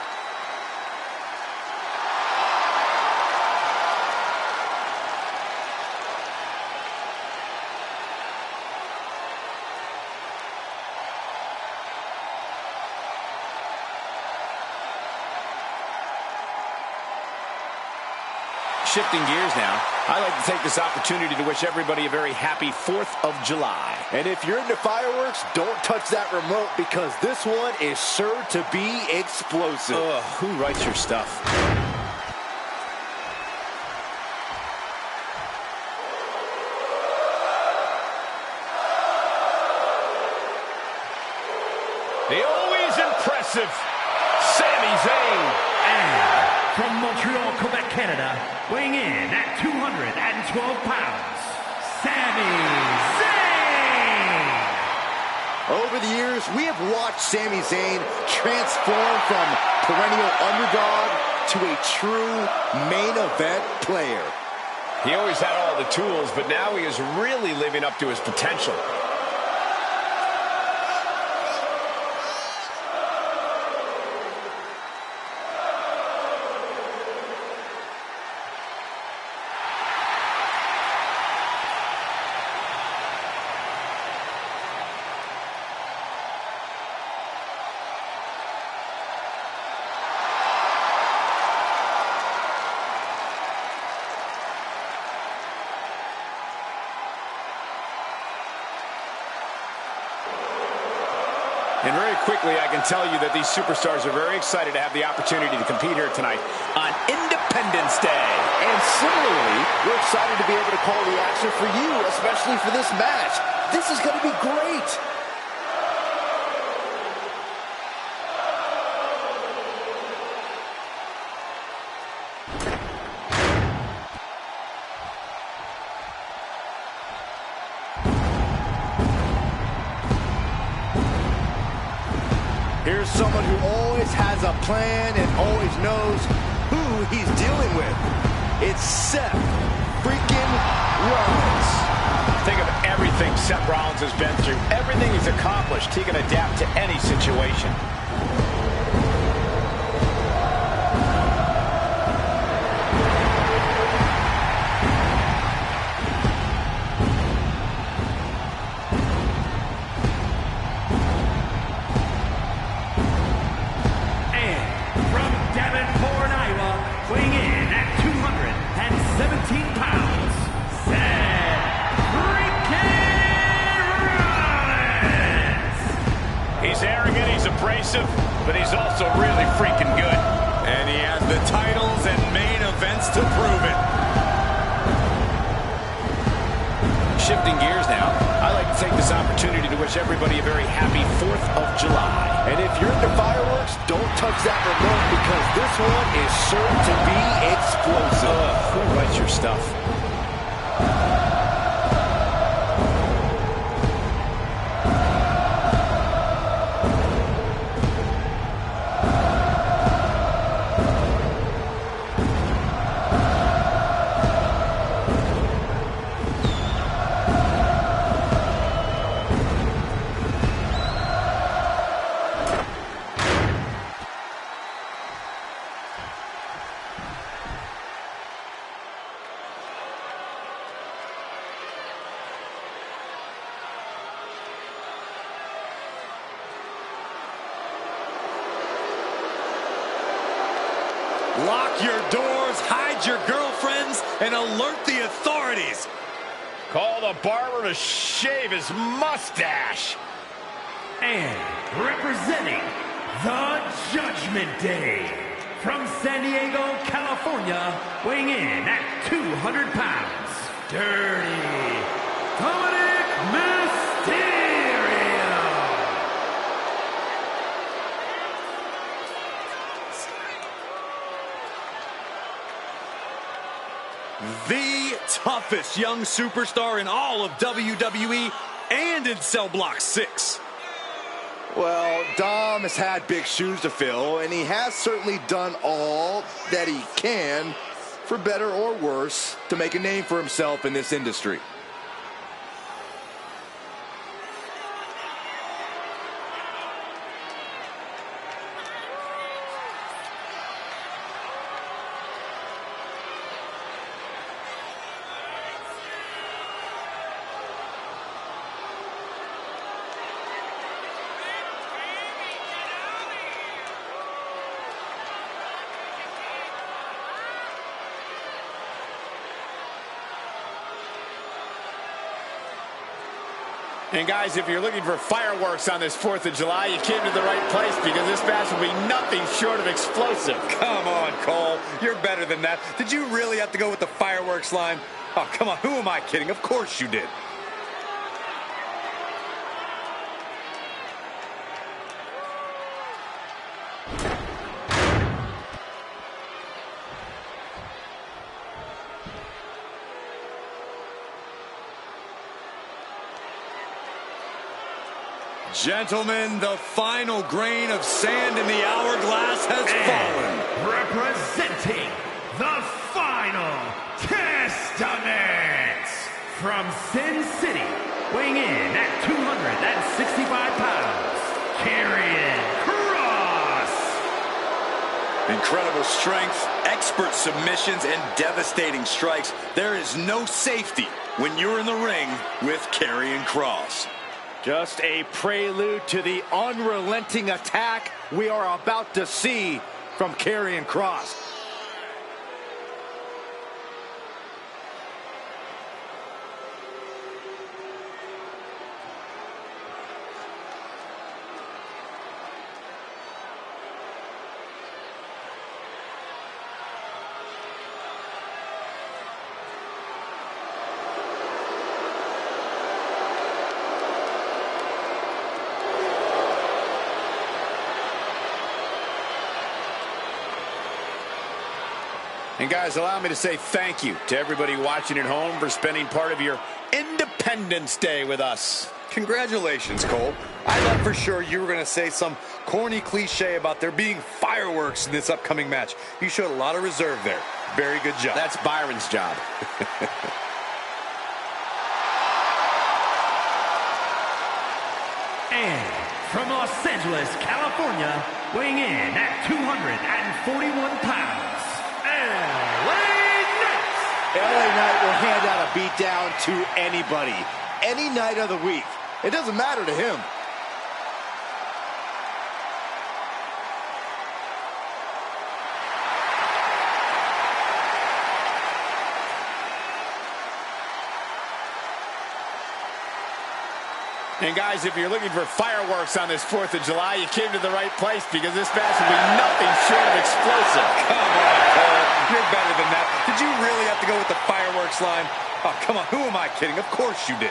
Shifting gears now, I'd like to take this opportunity to wish everybody a very happy 4th of July. And if you're into fireworks, don't touch that remote because this one is sure to be explosive. Ugh, who writes your stuff? The always impressive Sami Zayn. And from Montreal, Quebec, Canada, weighing in at 212 pounds, Sami Zayn! Over the years, we have watched Sami Zayn transform from perennial underdog to a true main event player. He always had all the tools, but now he is really living up to his potential. And very quickly, I can tell you that these superstars are very excited to have the opportunity to compete here tonight on Independence Day. And similarly, we're excited to be able to call the action for you, especially for this match. This is going to be great. Here's someone who always has a plan and always knows who he's dealing with. It's Seth freaking Rollins. Think of everything Seth Rollins has been through, everything he's accomplished. He can adapt to any situation. But he's also really freaking good. And he has the titles and main events to prove it. Shifting gears now, I'd like to take this opportunity to wish everybody a very happy 4th of July. And if you're into fireworks, don't touch that remote because this one is sure to be explosive. Who writes your stuff? Lock your doors, hide your girlfriends, and alert the authorities. Call the barber to shave his mustache. And representing the Judgment Day, from San Diego, California, weighing in at 200 pounds, Dirty Dominic Mysterio. The toughest young superstar in all of WWE and in Cell Block 6. Well, Dom has had big shoes to fill, and he has certainly done all that he can, for better or worse, to make a name for himself in this industry. And guys, if you're looking for fireworks on this 4th of July, you came to the right place, because this match will be nothing short of explosive. Come on, Cole. You're better than that. Did you really have to go with the fireworks line? Oh, come on. Who am I kidding? Of course you did. Gentlemen, the final grain of sand in the hourglass has fallen. Representing the Final Testament, from Sin City, weighing in at 265 pounds, Karrion Kross. Incredible strength, expert submissions, and devastating strikes. There is no safety when you're in the ring with Karrion Kross. Just a prelude to the unrelenting attack we are about to see from Karrion Kross. And guys, allow me to say thank you to everybody watching at home for spending part of your Independence Day with us. Congratulations, Cole. I thought for sure you were going to say some corny cliche about there being fireworks in this upcoming match. You showed a lot of reserve there. Very good job. That's Byron's job. And from Los Angeles, California, weighing in at 241 pounds, LA Knight will hand out a beatdown to anybody, any night of the week. It doesn't matter to him. And guys, if you're looking for fireworks on this 4th of July, you came to the right place, because this match will be nothing short of explosive. Come on, Cole. You're better than that. Did you really have to go with the fireworks line? Oh, come on. Who am I kidding? Of course you did.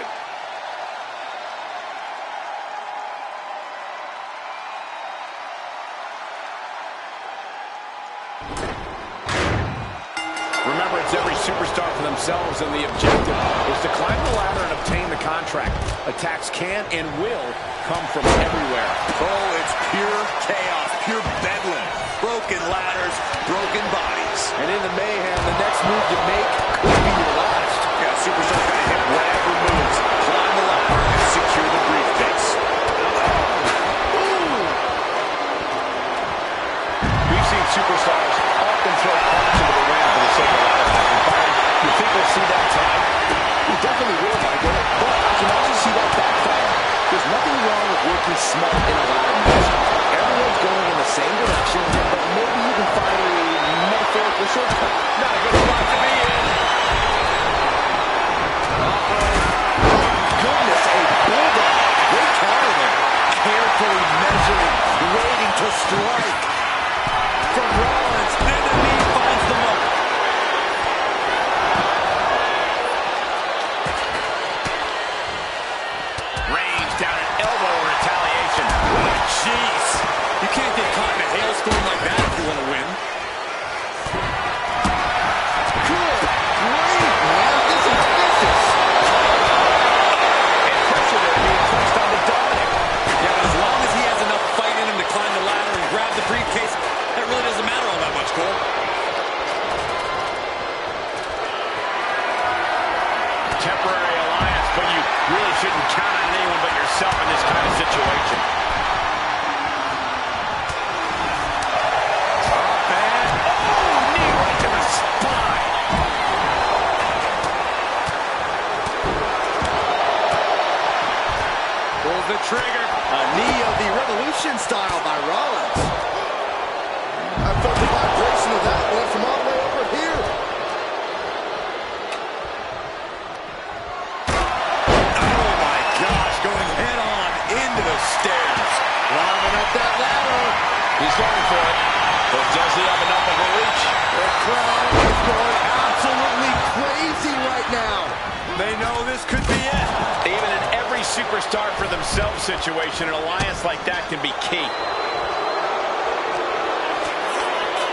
Remember, it's every superstar for themselves, and the objective is to climb the ladder and obtain the contract. Attacks can and will come from everywhere. Oh, it's pure chaos, pure bedlam. Broken ladders, broken bodies. And in the mayhem, the next move you make could be your last. Yeah, superstar's gonna hit whatever moves, climb the ladder, and secure the briefcase. We've seen superstars often throw parts into the ring for the sake of ladder. You think we'll see that tonight? We definitely will, Michael, but I can also see that backfire. There's nothing wrong with working smart in a ladder match. Everyone's going in the same direction, but maybe you can find a method shortcut. Not a good spot to be in. Goodness, a bulldog. Great counter there. Carefully measuring, waiting to strike. From Rollins, and the knee finds the mark. Range down an elbow in retaliation. Jeez. You can't get caught in a hailstorm like that if you want to win. Good. Great. Man, this is vicious. And pressure there being placed on the Dominic. Yeah, but as long as he has enough fight in him to climb the ladder and grab the briefcase, that really doesn't matter all that much, Cole. Temporary alliance, but you really shouldn't count on anyone but yourself in this kind of situation. Knee right to the spine. Pulls the trigger. A knee of the Revolution style by Rollins. I felt the vibration of that one from all the way over here. Oh my gosh, going head on into the stairs. Climbing up that ladder. He's going for it. But does he have enough of a reach? The crowd is going absolutely crazy right now. They know this could be it. Even in every superstar for themselves situation, an alliance like that can be key.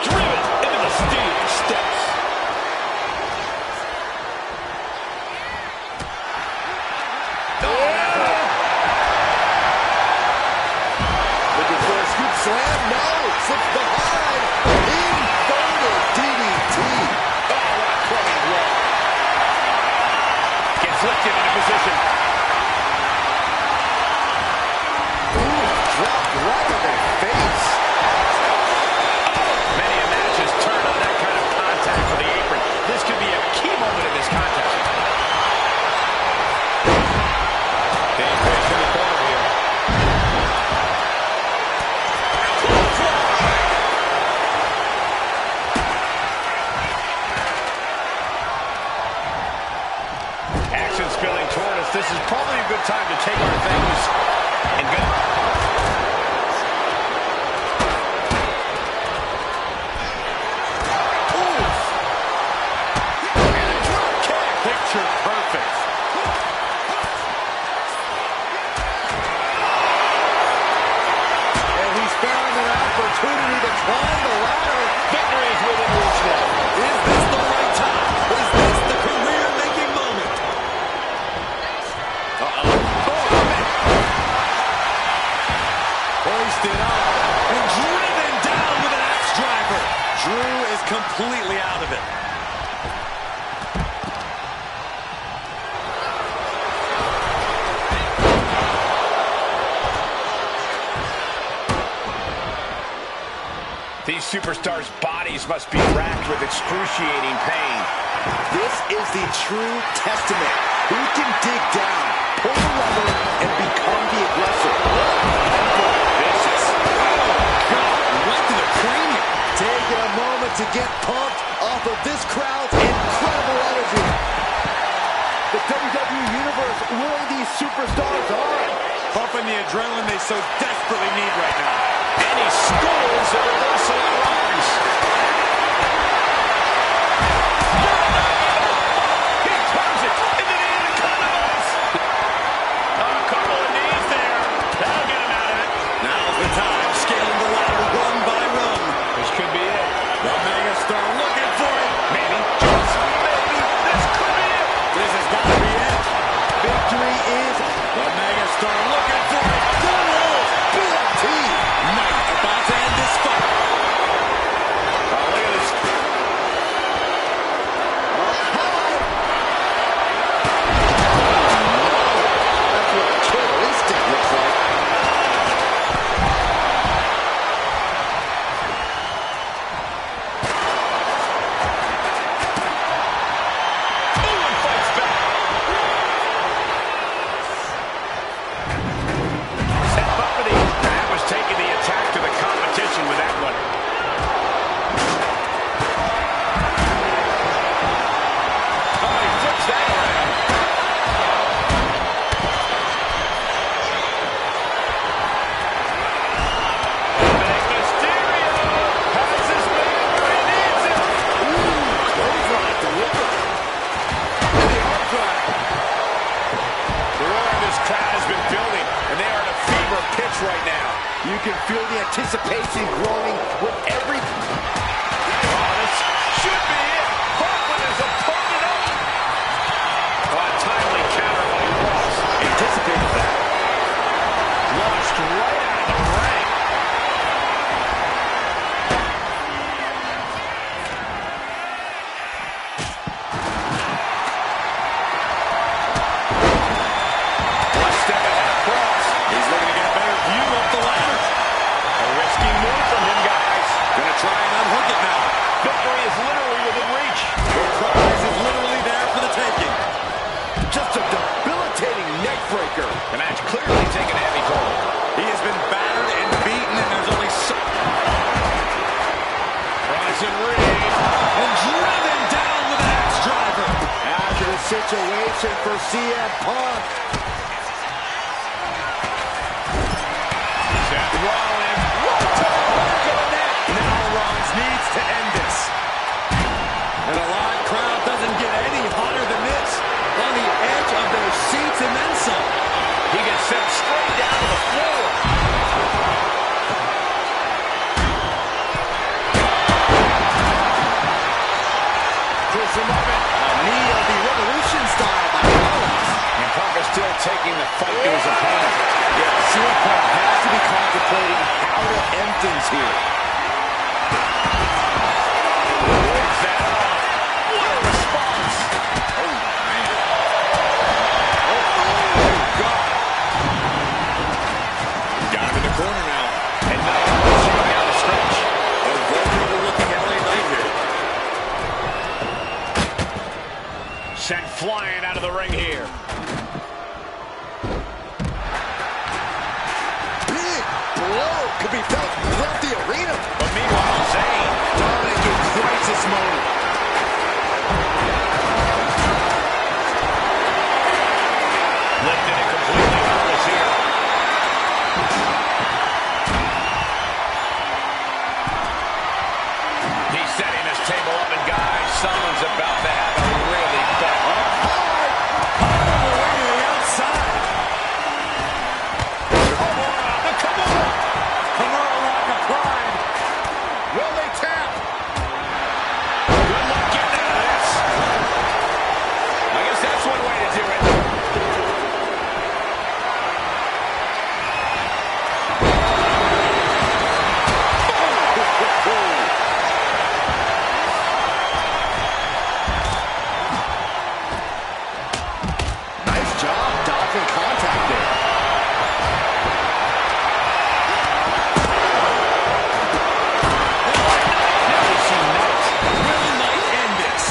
Driven into the steel steps. Looking for a scoop slam. No. Slips behind. Inverted DDT. Oh, what a clubbing blow. Gets lifted into position. Ooh, dropped right on their face. Many a match has turned on that kind of contact for the apron. This could be a key moment in this contest. Being placed in the corner here. Action spilling toward us. This is probably a good time to take our things and go. And a drop kick. Picture perfect. And he's found an opportunity to climb the ladder. Victory is within reach now. Is this the right time? Is this the career-making moment? Hoisted up and driven down with an axe driver. Drew is completely out of it. These superstars' bodies must be racked with excruciating pain. This is the true testament. Who can dig down, pull the lever, and become the aggressor? Vicious. Right to the cranium. Taking a moment to get pumped off of this crowd's incredible energy. The WWE Universe where these superstars are. Pumping the adrenaline they so desperately need right now. And he schools a reversal on Rollins. He turns it into the Intercontinentals. A couple of knees there. That'll get him out of it. Now's the time, scaling the ladder rung by rung. This could be it. The megastar looking for it. Maybe, just maybe, this could be it. This has got to be it. Victory is The megastar looking for it. the World BFT. Knight about to end this fight. match right now. You can feel the anticipation growing with every... Oh, this should be it. Hook with his opponent up. Oh, a timely counter by Ross. Anticipated that. Launched right out of the ring. One step ahead of Cross. He's looking to get a better view of the ladder. A risky move from him, guys. Gonna try and unhook it now. Victory is literally within reach. The prize is literally there for the taking. Just a debilitating neck breaker. The match clearly taking a heavy toll. He has been battered and beaten, and there's only so... Bronson Reed. And driven down with an axe driver. After the situation for CM Punk. Seth Rollins. What the back of the neck. Now Rollins needs to end this. And a live crowd doesn't get any hotter than this. On the edge of their seats and then some. He gets sent straight down to the floor. Here's the moment. A knee of the Revolution style by Rollins. And Punk is still taking the fight to his opponent. Yeah, CM Punk has to be contemplating how to end things here. Works that off. What a response. Oh, man. Got him in the corner now. And now pushing him down the stretch. A vulnerable looking LA Knight here. Sent flying out of the ring here. Big blow could be felt throughout the arena. But meanwhile, Zayn. Dominic in crisis mode. Lifted it completely harmless here. He's setting this table up, and guys, someone's about to have a really bad... All the way to the outside. Come on! Kimura Rock of Pride. Will they tap? Good luck getting out of this. I guess that's one way to do it. Nice job dodging contact there. Will Knight end this?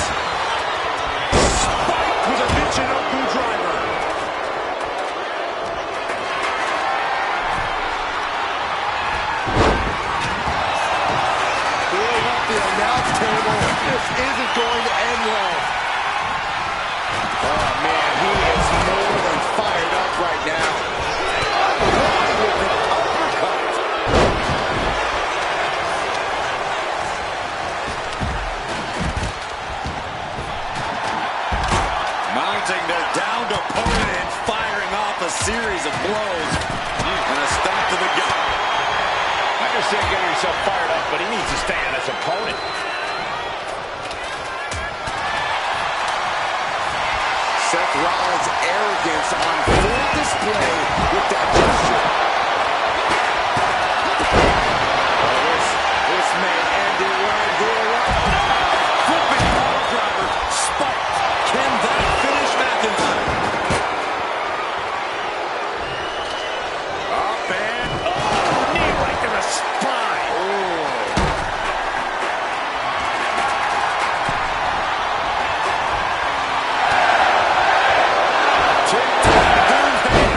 Spike with a Michinoku driver. Blowing up the announce table. This isn't going to end well. Oh, man, he is more than fired up right now. Unloading with an uppercut. Mounting their downed opponent and firing off a series of blows. And a stomp to the gut. I understand getting yourself fired up, but he needs to stay on his opponent. Seth Rollins' arrogance on full display with that gesture. Oh, this may end it right here. Flipping power driver. Spike. Can that finish McIntyre? Up and... knee right to the spine. TikTok Doomsday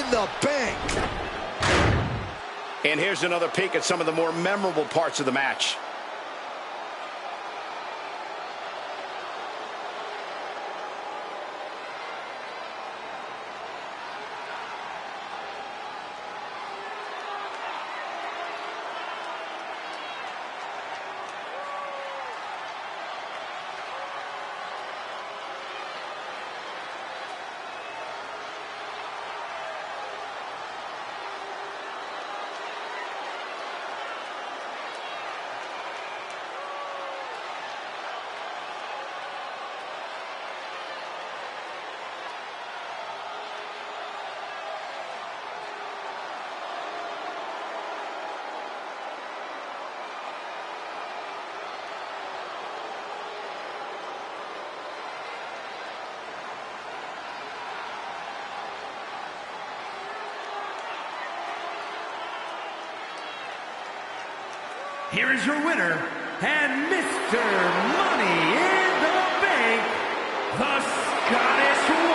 in the Bank. And here's another peek at some of the more memorable parts of the match. Here is your winner, and Mr. Money in the Bank, the Scottish